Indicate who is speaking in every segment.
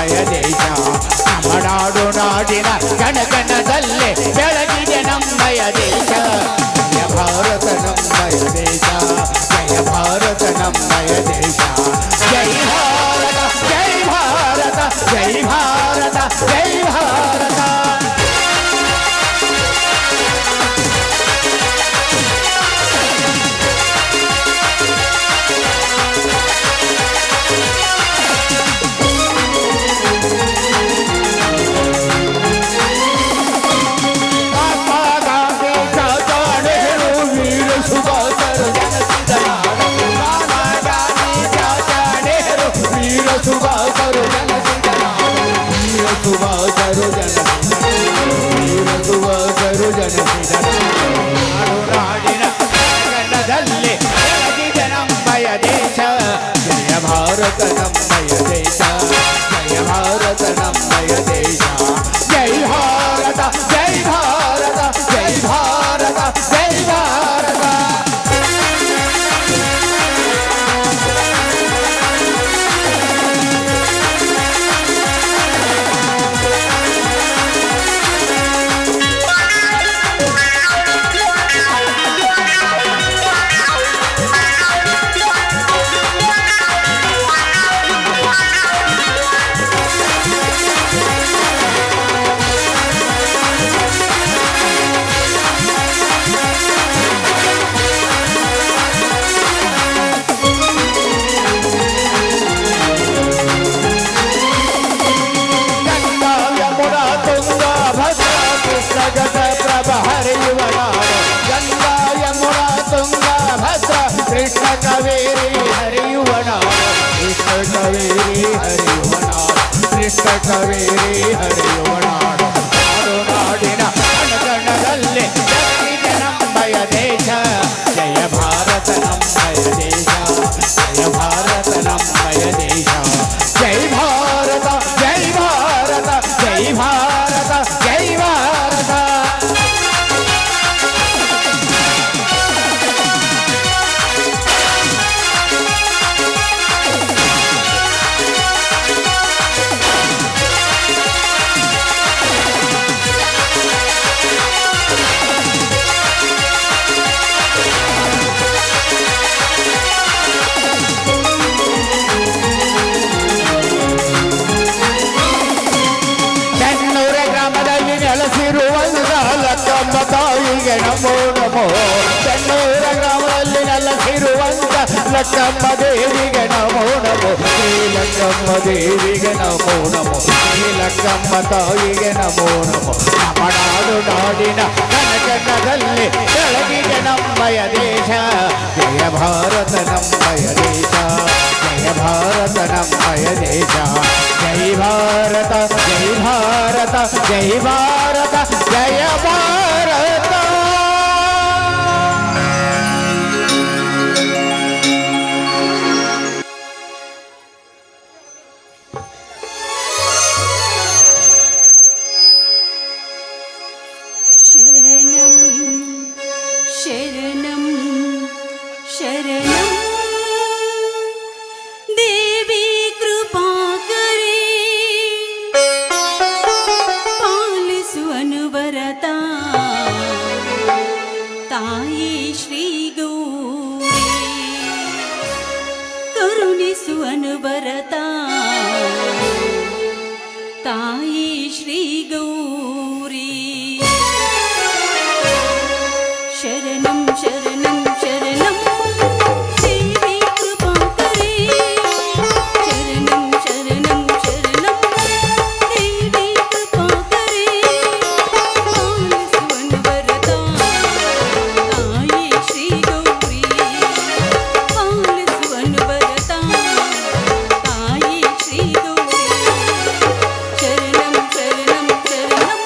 Speaker 1: ನಮ್ಮಯ ದೇಶ ನಮ್ಮ ನಾಡು ನಾಡಿನ ಕಣಕಣದಲ್ಲೇ ಬೆಳಗಿದೆ ನಮ್ಮಯ ದೇಶ ಜಯ ಭಾರತ ನಮ್ಮಯ ದೇಶ ಜಯ ಭಾರತ ನಮ್ಮಯ ದೇಶ ಜೈ ಭಾರತ ಜೈ ಭಾರತ ಜೈ ಭಾರತ ಜೈ ಭಾರತ ಭಾರತ ನಮ್ಮಯ ದೇಶ ಜಯ ಭಾರತ ನಮ್ಮಯ ದೇಶ ಜೈ ಭಾರತ ಜೈ ಭಾರತ ಜೈ ಭಾರತ ಜೈ ಭಾರತ ಕೃಷ್ಣ ಕಾವೇರಿ ಹರಿಯುವ ನಾಡು ಕೃಷ್ಣ ಕಾವೇರಿ ಹರಿಯುವ ನಾಡು ಕೃಷ್ಣ ಕಾವೇರಿ ಹರಿಯುವ ನಾಡು ನಾಡು ನಾಡಿನ ಕಣಕಣದಲ್ಲಿ ಜಗತ್ತಿಗೆ ನಮ್ಮಯ ದೇಶ ಜಯ ಭಾರತ ನಮ್ಮಯ ದೇಶ ಜಯ ಭಾರತ ನಮ್ಮಯ ದೇಶ ಜೈ ಭಾರತ ಜೈ ಭಾರತ ಜೈ ಭಾರತ ಜೈ ಭಾರತ ಲಕ್ಕಮ್ಮ ತಾಯಿಗೆ ನಮೋ ನಮೋ ಚೆನ್ನೂರ ಗ್ರಾಮದಲ್ಲಿ ನೆಲೆಸಿರುವಂತ ಲಕ್ಕಮ್ಮ ದೇವಿಗೆ ನಮೋ ನಮೋ ಶ್ರೀ ಲಕ್ಕಮ್ಮ ದೇವಿಗೆ ನಮೋ ನಮೋ ಶ್ರೀ ಲಕ್ಕಮ್ಮ ತಾಯಿಗೆ ನಮೋ ನಮೋ ನಮ್ಮ ನಾಡು ನಾಡಿನ ಕನಕದಲ್ಲಿ ಬೆಳಗಿಗೆ ನಮ್ಮಯ ದೇಶ ಜಯ ಭಾರತ ನಮ್ಮಯ ದೇಶ ಜಯ ಭಾರತ ನಮ್ಮಯ ದೇಶ ಜೈ ಭಾರತ ಜೈ ಭಾರತ ಜೈ ಭಾರತ ಜಯ ಭಾರತ
Speaker 2: ಶರಣಂ ಶರಣಂ ಶರಣಂ ದೇವಿ ಕೃಪಾಕರೇ ಪಾಲಿಸು ಅನುವರತ ತಾಯಿ ಶ್ರೀ ಗೌರಿ ಕರುಣಿಸು ಅನುವರತ ತಾಯಿ ಶ್ರೀ ಗೌರಿ ಶರಣಂ ಶರಣಂ ಶರಣಂ ದೇವಿ ಕೃಪಾಕರೇ ಶರಣಂ ಶರಣಂ ಶರಣಂ ದೇವಿ ಕೃಪಾಕರೇ ಪಾಲಿಸು ಅನುವರತ ತಾಯಿ ಶ್ರೀ ಗೌರಿ ಪಾಲಿಸು ಅನುವರತ ತಾಯಿ ಶ್ರೀ ಗೌರಿ ಶರಣಂ ಶರಣಂ ಶರಣಂ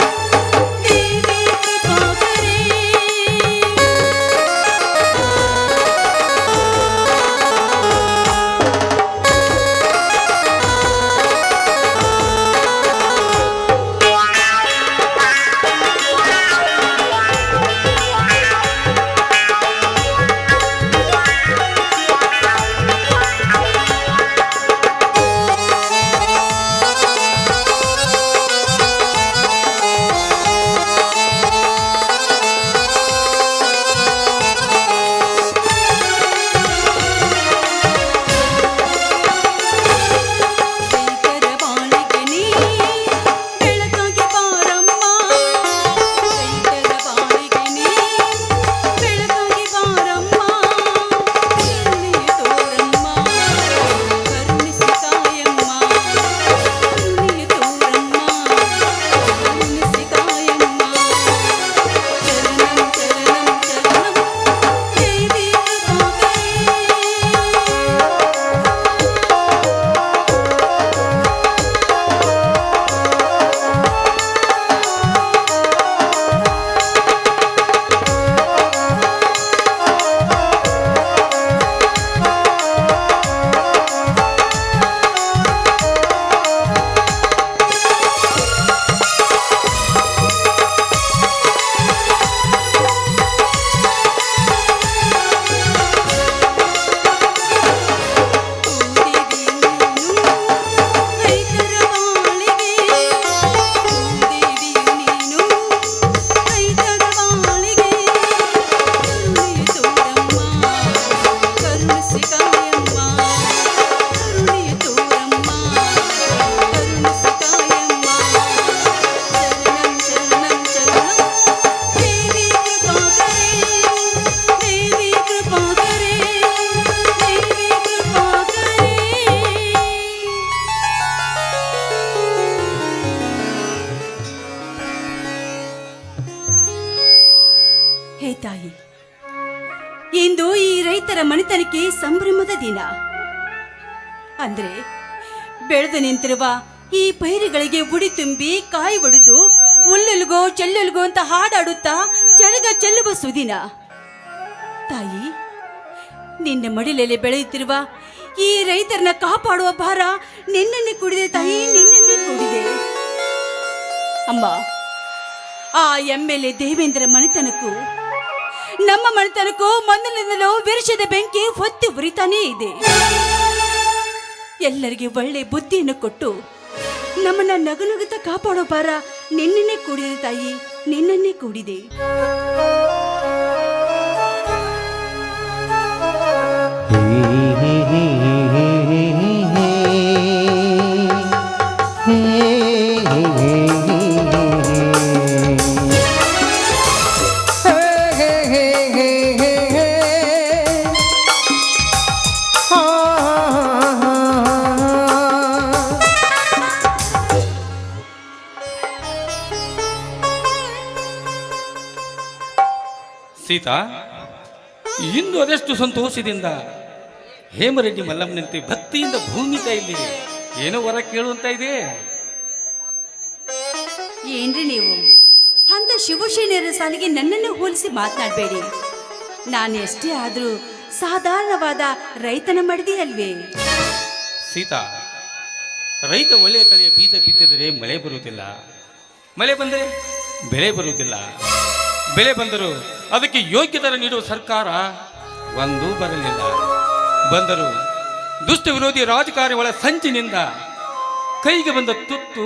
Speaker 2: ರೈತರ ಮನೆತನಕ್ಕೆ ಸಂಭ್ರಮದ ದಿನ. ಅಂದ್ರೆ ಬೆಳೆದು ನಿಂತಿರುವ ಈ ಪೈರುಗಳಿಗೆ ಉಡಿ ತುಂಬಿ ಕಾಯಿ ಒಡೆದು ಉಲ್ಲುಲ್ಗೋ ಚೆಲ್ಲುಲ್ಗೋ ಅಂತ ಹಾಡಾಡುತ್ತಾ ಚರಗ ಚೆಲ್ಲುವ ಸುದಿನ. ತಾಯಿ, ನಿನ್ನ ಮಡಿಲಲ್ಲಿ ಬೆಳೆಯುತ್ತಿರುವ ಈ ರೈತರನ್ನ ಕಾಪಾಡುವ ಭಾರ ನಿನ್ನನ್ನೇ ಕೂಡಿದೆ ತಾಯಿ, ನಿನ್ನನ್ನೇ ಕೂಡಿದೆ. ಅಮ್ಮ, ಆ MLA ದೇವೇಂದ್ರ ಮನೆತನಕ್ಕೂ ನಮ್ಮ ಮನೆತನಕ್ಕೂ ಮೊದಲಿನಿಂದಲೂ ವಿರುಷದ ಬೆಂಕಿ ಹೊತ್ತಿ ಉರಿತಾನೇ ಇದೆ. ಎಲ್ಲರಿಗೆ ಒಳ್ಳೆ ಬುದ್ಧಿಯನ್ನು ಕೊಟ್ಟು ನಮ್ಮನ್ನ ನಗುನಗುತ್ತ ಕಾಪಾಡೋ ಭಾರ ನಿನ್ನನ್ನೇ ಕೂಡಿದೆ ತಾಯಿ, ನಿನ್ನನ್ನೇ ಕೂಡಿದೆ.
Speaker 3: ಸೀತಾ, ಇಂದು ಅದೆಷ್ಟು ಸಂತೋಷದಿಂದ ಹೇಮರೆಡ್ಡಿ ಮಲ್ಲಮ್ಮನಂತೆ ಭಕ್ತಿಯಿಂದ ಭೂಮಿ ತಾಯಿಲಿ ಏನೋ ವರ ಕೇಳುವಂತ ಇದೆ.
Speaker 2: ಏನ್ರಿ ನೀವು ಅಂತ ಶಿವಶೇನೆಯರ ಸಾಲಿಗೆ ನನ್ನನ್ನು ಹೋಲಿಸಿ ಮಾತನಾಡಬೇಡಿ. ನಾನು ಎಷ್ಟೇ ಆದ್ರೂ ಸಾಧಾರಣವಾದ ರೈತನ ಮಡದಿ ಅಲ್ವೇ?
Speaker 3: ಸೀತಾ, ರೈತ ಒಳ್ಳೆಯ ತಳಿಯ ಬೀಜ ಬಿತ್ತಿದರೆ ಮಳೆ ಬರುವುದಿಲ್ಲ, ಮಳೆ ಬಂದರೆ ಬೆಳೆ ಬರುವುದಿಲ್ಲ, ಬೆಳೆ ಬಂದರೂ ಅದಕ್ಕೆ ಯೋಗ್ಯ ದರ ನೀಡುವ ಸರ್ಕಾರ ಒಂದೂ ಬರಲಿಲ್ಲ. ಬಂದರು ದುಷ್ಟ ವಿರೋಧಿ ರಾಜಕಾರಣಿಗಳ ಸಂಚಿನಿಂದ ಕೈಗೆ ಬಂದ ತುತ್ತು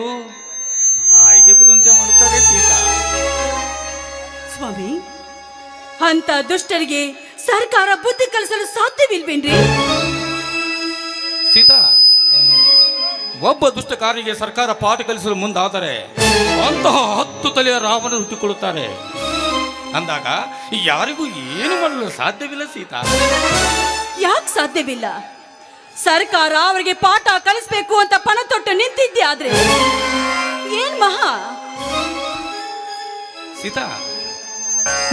Speaker 3: ಬಾಯಿಗೆ ಬರುವಂತೆ ಮಾಡುತ್ತಾರೆ. ಸೀತಾ
Speaker 2: ಸ್ವಾಮಿ, ಅಂತ ದುಷ್ಟರಿಗೆ ಸರ್ಕಾರ ಬುದ್ಧಿ ಕಲಿಸಲು ಸಾಧ್ಯವಿಲ್ವೇನ್ರಿ?
Speaker 3: ಸೀತಾ, ಒಬ್ಬ ದುಷ್ಟ ಕಾರ್ಯಕ್ಕೆ ಸರ್ಕಾರ ಪಾಠ ಕಲಿಸಲು ಮುಂದಾದರೆ ಅಂತಹ 10 ತಲೆಯ ರಾವಣ ಹುಟ್ಟಿಕೊಳ್ಳುತ್ತಾರೆ. ಅಂದಾಗ ಯಾರಿಗೂ ಏನು ಮಾಡಲು ಸಾಧ್ಯವಿಲ್ಲ. ಸೀತಾ,
Speaker 2: ಯಾಕೆ ಸಾಧ್ಯವಿಲ್ಲ? ಸರ್ಕಾರ ಅವರಿಗೆ ಪಾಠ ಕಲಿಸ್ಬೇಕು ಅಂತ ಪಣ ತೊಟ್ಟು ನಿಂತಿದ್ದೆ, ಆದ್ರೆ ಏನ್ ಮಹಾ?
Speaker 3: ಸೀತಾ,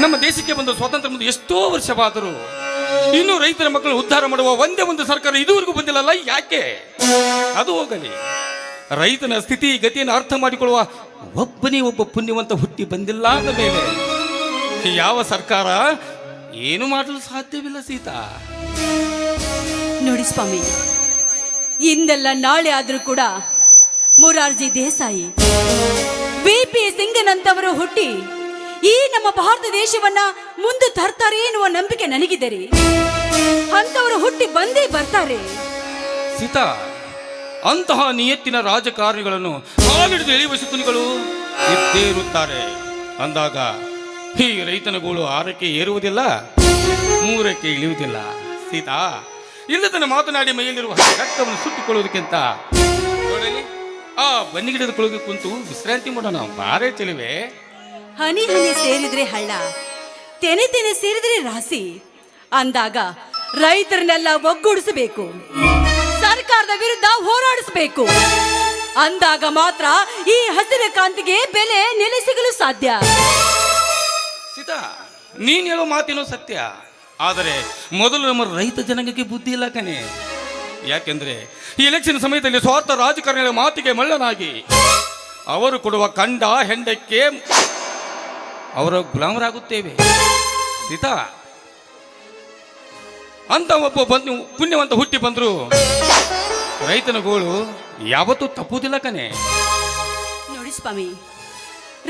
Speaker 3: ನಮ್ಮ ದೇಶಕ್ಕೆ ಬಂದ ಸ್ವಾತಂತ್ರ್ಯ ಮುಂದೆ ಎಷ್ಟೋ ವರ್ಷವಾದರೂ ಇನ್ನು ರೈತರ ಮಕ್ಕಳನ್ನು ಉದ್ಧಾರ ಮಾಡುವ ಒಂದೇ ಒಂದು ಸರ್ಕಾರ ಇದುವರೆಗೂ ಬಂದಿಲ್ಲಲ್ಲ, ಯಾಕೆ? ಅದು ಹೋಗಲಿ, ರೈತನ ಸ್ಥಿತಿ ಗತಿಯನ್ನು ಅರ್ಥ ಮಾಡಿಕೊಳ್ಳುವ ಒಬ್ಬನೇ ಒಬ್ಬ ಪುಣ್ಯವಂತ ಹುಟ್ಟಿ ಬಂದಿಲ್ಲ ಅಂದ ಮೇಲೆ ಯಾವ ಸರ್ಕಾರ ಏನು ಮಾಡಲು ಸಾಧ್ಯವಿಲ್ಲ. ಸೀತಾ
Speaker 2: ನೋಡಿ ಸ್ವಾಮಿ, ಇಂದೆಲ್ಲ ನಾಳೆ ಆದ್ರೂ ಕೂಡ ಮೊರಾರ್ಜಿ ದೇಸಾಯಿ, VP ಸಿಂಗನಂತವರು ಹುಟ್ಟಿ ಈ ನಮ್ಮ ಭಾರತ ದೇಶವನ್ನ ಮುಂದೆ ತರ್ತಾರೆ ಎನ್ನುವ ನಂಬಿಕೆ ನನಗಿದೆ ರೀ. ಅಂತವರು ಹುಟ್ಟಿ ಬಂದೇ ಬರ್ತಾರೆ.
Speaker 3: ಸೀತಾ, ಅಂತಹ ನಿಯತ್ತಿನ ರಾಜಕಾರಣಿಗಳನ್ನು ಕಾಲಿಡಿದು ಎಳೆಯುವ ಶಕುನಿಗಳು ಇದ್ದೇ ಇರುತ್ತಾರೆ. ಅಂದಾಗ ಈ ರೈತನ ಗೋಳು 6ಕ್ಕೆ ಏರುವುದಿಲ್ಲ, 3ಕ್ಕೆ ಇಳಿಯುವುದಿಲ್ಲ. ಸೀತಾ, ಇಲ್ಲದನ್ನ ಮಾತನಾಡಿ ಮೈಯಲ್ಲಿರುವ ರಕ್ತವನ್ನು ಸುಟ್ಟುಕೊಳ್ಳುವುದಕ್ಕಿಂತ ನೋಡಲಿ, ಆ ಬನ್ನಿಗಿಡದ ಕೊಳಗೆ ಕುಂತು ವಿಶ್ರಾಂತಿ ಮಾಡೋಣ ಬಾರೇ ಚೆಲುವೆ.
Speaker 2: ಹನಿ ಹನಿ ಸೇರಿದ್ರೆ ಹಳ್ಳ, ತೆನೆ ತೆನೆ ಸೇರಿದ್ರೆ ರಾಸಿ. ಅಂದಾಗ ರೈತರನ್ನೆಲ್ಲ ಒಗ್ಗೂಡಿಸಬೇಕು, ಸರ್ಕಾರದ ವಿರುದ್ಧ ಹೋರಾಡಿಸಬೇಕು. ಅಂದಾಗ ಮಾತ್ರ ಈ ಹಸಿರು ಕಾಂತಿಗೆ ಬೆಲೆ ನೆಲೆ ಸಿಗಲು ಸಾಧ್ಯ.
Speaker 3: ಸೀತಾ, ನೀನು ಹೇಳೋ ಮಾತೇನೋ ಸತ್ಯ, ಆದರೆ ಮೊದಲು ನಮ್ಮ ರೈತ ಜನಾಂಗಕ್ಕೆ ಬುದ್ಧಿ ಇಲ್ಲ ಕಣೆ. ಯಾಕೆಂದ್ರೆ ಈ ಎಲೆಕ್ಷನ್ ಸಮಯದಲ್ಲಿ ಸ್ವಾರ್ಥ ರಾಜಕಾರಣಿಗಳ ಮಾತಿಗೆ ಮಳ್ಳನಾಗಿ ಅವರು ಕೊಡುವ ಕಂಡ ಹೆಂಡಕ್ಕೆ ಅವರ ಗುಲಾಮರಾಗುತ್ತೇವೆ. ಸೀತಾ, ಅಂತ ಒಬ್ಬ ಪುಣ್ಯವಂತ ಹುಟ್ಟಿ ಬಂದ್ರು ರೈತನ ಗೋಳು ಯಾವತ್ತೂ ತಪ್ಪುವುದಿಲ್ಲ ಕಣೆ.
Speaker 2: ನೋಡಿ ಸ್ವಾಮಿ,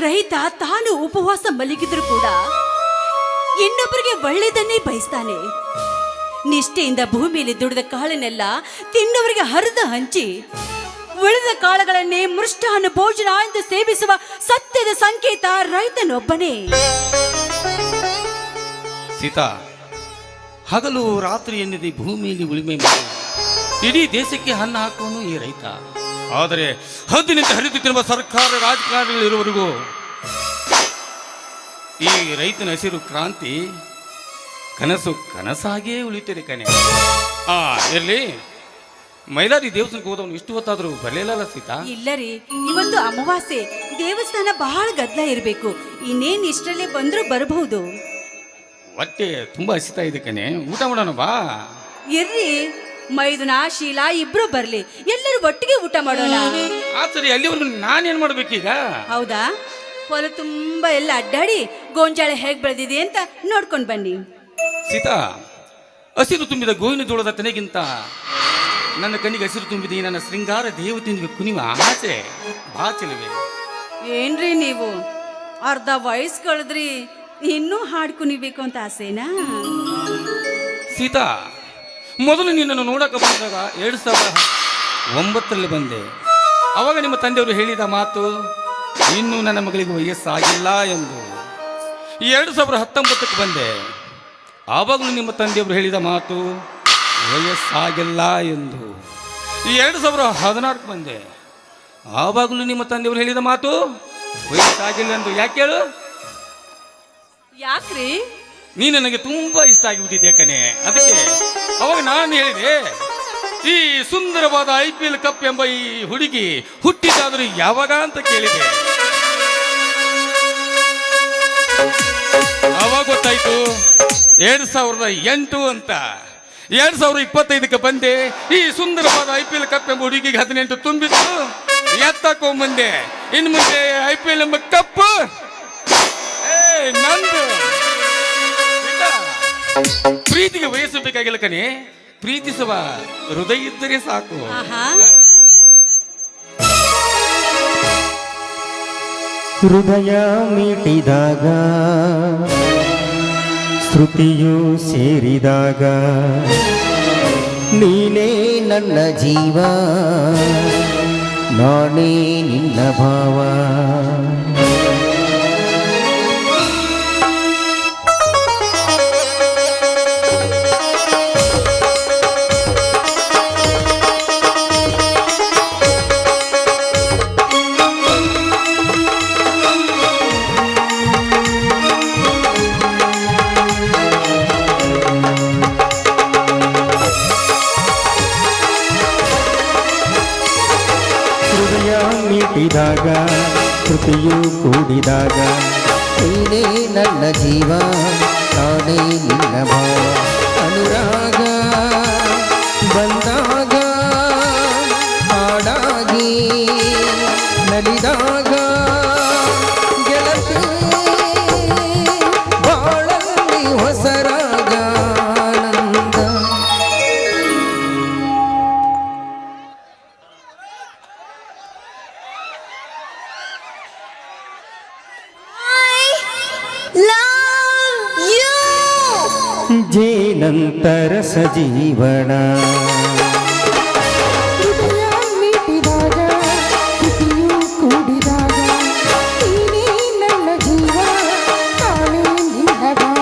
Speaker 2: ರೈತ ತಾನು ಉಪವಾಸ ಮಲಗಿದ್ರು ಕೂಡ ಇನ್ನೊಬ್ಬರಿಗೆ ಒಳ್ಳೆಯದನ್ನೇ ಬಯಸ್ತಾನೆ. ನಿಷ್ಠೆಯಿಂದ ಭೂಮಿಯಲ್ಲಿ ದುಡಿದ ಕಾಳನ್ನೆಲ್ಲ ತಿನ್ನೋವರಿಗೆ ಹರಿದು ಹಂಚಿ ಉಳಿದ ಕಾಳುಗಳನ್ನೇ ಮೃಷ್ಟಾನ್ನ ಭೋಜನ ಎಂದು ಸೇವಿಸುವ ಸತ್ಯದ ಸಂಕೇತ ರೈತನೊಬ್ಬನೇ.
Speaker 3: ಸೀತಾ, ಹಗಲು ರಾತ್ರಿ ಎನ್ನದೆ ಭೂಮಿಯಲ್ಲಿ ಉಳಿಮೆ ಮಾಡಿ ಇಡೀ ದೇಶಕ್ಕೆ ಅನ್ನ ಹಾಕುವನು ಈ ರೈತ. ಆದರೆ ಹದ್ದಿನಿಂದ ಹರಿದು ತಿನ್ನುವ ಸರ್ಕಾರ ರಾಜಕಾರಣಿಗಳಿರುವವರೆಗೂ ಈ ರೈತನ ಹಸಿರು ಕ್ರಾಂತಿ ಕನಸು ಕನಸಾಗಿಯೇ ಉಳಿಯುತ್ತದೆ ಕಣೆ. ಇರ್ಲಿ, ಮೈಲಾರಿ ದೇವಸ್ಥಾನಕ್ಕೆ ಹೋದವನು ಇಷ್ಟು ಹೊತ್ತಾದರೂ ಬರಲಿಲ್ಲ ಸೀತಾ?
Speaker 2: ಇಲ್ಲರಿ, ಇವತ್ತು ಅಮಾವಾಸ್ಯೆ, ದೇವಸ್ಥಾನ ಬಹಳ ಗದ್ದಲ ಇರಬೇಕು. ಇನ್ನೇನು ಇಷ್ಟರಲ್ಲೇ ಬಂದರೂ ಬರಬಹುದು.
Speaker 3: ಹೊಟ್ಟೆ ತುಂಬ ಹಸಿತಾ ಇದೆ ಕಣೆ, ಊಟ ಮಾಡೋಣ ಬಾ.
Speaker 2: ಇರ್ರಿ, ಮೈದುನ ಶೀಲಾ ಇಬ್ರು ಬರ್ಲಿ, ಎಲ್ಲರೂ ಒಟ್ಟಿಗೆ ಊಟ ಮಾಡೋಣ.
Speaker 3: ಸರಿ, ಅಲ್ಲಿವರೆಗೂ ನಾನೇನ್ ಮಾಡ್ಬೇಕೀಗ?
Speaker 2: ಹೌದಾ, ಹೊಲ ತುಂಬಾ ಎಲ್ಲ ಅಡ್ಡಾಡಿ ಗೋಂಜಾಳ ಹೇಗ್ ಬೆಳೆದಿದೆ ಅಂತ ನೋಡ್ಕೊಂಡ್ ಬನ್ನಿ.
Speaker 3: ಸೀತಾ, ಹಸಿರು ತುಂಬಿದ ಗೋವಿನ ಜೋಳದ ತೆನೆಗಿಂತ ನನ್ನ ಕಣ್ಣಿಗೆ ಹಸಿರು ತುಂಬಿದೆ ನನ್ನ ಶೃಂಗಾರ ದೇವತೆಗೆ ಕುಣಿವ ಆಸೆ ಬಾಚಲಿವೆ.
Speaker 2: ಏನ್ರಿ ನೀವು ಅರ್ಧ ವಯಸ್ಸು ಕಳೆದ್ರಿ, ಇನ್ನೂ ಹಾಡು ಕುಣಿಬೇಕು ಅಂತ ಆಸೆನಾ?
Speaker 3: ಸೀತಾ, ಮೊದಲು ನಿನ್ನನ್ನು ನೋಡಕ್ಕೆ ಬಂದಾಗ 2009ರಲ್ಲಿ ಬಂದೆ. ಅವಾಗ ನಿಮ್ಮ ತಂದೆಯವರು ಹೇಳಿದ ಮಾತು, ಇನ್ನೂ ನನ್ನ ಮಗಳಿಗೆ ವಯಸ್ಸಾಗಿಲ್ಲ ಎಂದು. 2019ಕ್ಕೆ ಬಂದೆ. ಆವಾಗಲೂ ನಿಮ್ಮ ತಂದೆಯವರು ಹೇಳಿದ ಮಾತು ವಯಸ್ಸಾಗಿಲ್ಲ ಎಂದು. 2016ಕ್ಕೆ ಬಂದೆ. ಆವಾಗಲೂ ನಿಮ್ಮ ತಂದೆಯವರು ಹೇಳಿದ ಮಾತು ವಯಸ್ಸಾಗಿಲ್ಲ ಎಂದು. ಯಾಕೆ ಹೇಳು?
Speaker 2: ಯಾಕ್ರಿ?
Speaker 3: ನೀ ನನಗೆ ತುಂಬಾ ಇಷ್ಟ ಆಗಿಬಿಟ್ಟಿದ್ದೆ ಕಣೆ. ಅದಕ್ಕೆ ಅವಾಗ ನಾನು ಹೇಳಿದೆ, ಈ ಸುಂದರವಾದ IPL ಕಪ್ ಎಂಬ ಈ ಹುಡುಗಿ ಹುಟ್ಟಿದಾದರೂ ಯಾವಾಗ ಅಂತ ಕೇಳಿದೆ. ಅವಾಗ ಗೊತ್ತಾಯ್ತು 2008 ಅಂತ. 2025ಕ್ಕೆ ಬಂದೆ. ಈ ಸುಂದರವಾದ IPL ಕಪ್ ಎಂಬ ಹುಡುಗಿಗೆ 18 ತುಂಬಿತ್ತು. ಎತ್ತಕೊಂಬಂದೆ. ಇನ್ನು ಮುಂದೆ IPL ಎಂಬ ಕಪ್ ನಂದು. ಪ್ರೀತಿಗೆ ವಯಸ್ಸು ಬೇಕಾಗಿಲ್ಲ ಕಣೆ, ಪ್ರೀತಿಸುವ ಹೃದಯ ಇದ್ದರೆ ಸಾಕು.
Speaker 4: ಹೃದಯ ಮೀಟಿದಾಗ ಶ್ರುತಿಯು ಸೇರಿದಾಗ ನೀನೇ ನನ್ನ ಜೀವ, ನಾನೇ ನಿನ್ನ ಭಾವ. ಮೀಟಿದಾಗ ಕೃತಿಯು ಕೂಡಿದಾಗ ನೀನೇ ನನ್ನ ಜೀವ, ನಾನೇ ನಿನ್ನ ಭಾವ. ಅನುರಾಗ ಬಂದಾಗ ಹಾಡಾಗಿ ನಲಿದಾಗ ಗೆಳತಿ ಬಾಳಲ್ಲಿ ಹೊಸರಾಗ ಆನಂದ. ಜೇನಂತರ ಸಜೀವನ
Speaker 5: ಮೀಟಿದಾಗ ಕೃತಿಯು ಕೂಡಿದಾಗ ನೀನೇ ನನ್ನ ಜೀವ, ನಾನೇ ನಿನ್ನ ಭಾವ.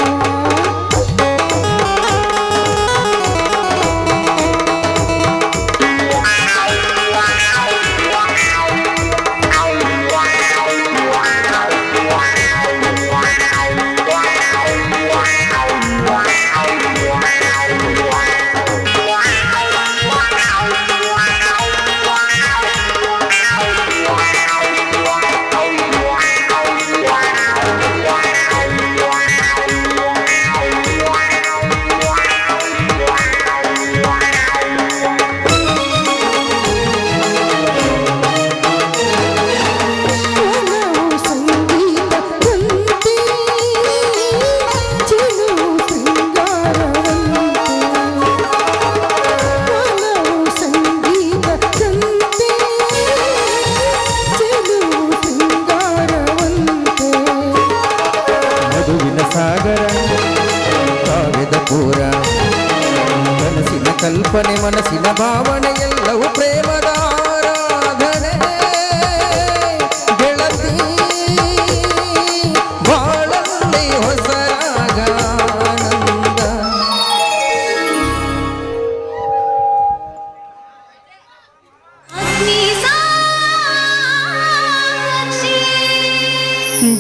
Speaker 4: ಕಲ್ಪನೆ ಮನಸ್ಸಿನ ಭಾವನೆ ಎಲ್ಲವೂ ಪ್ರೇಮದ ಆರಾಧನೆ. ಗೆಳತಿ ಬಾಳಲ್ಲಿ ಹೊಸರಾಗ ಆನಂದ.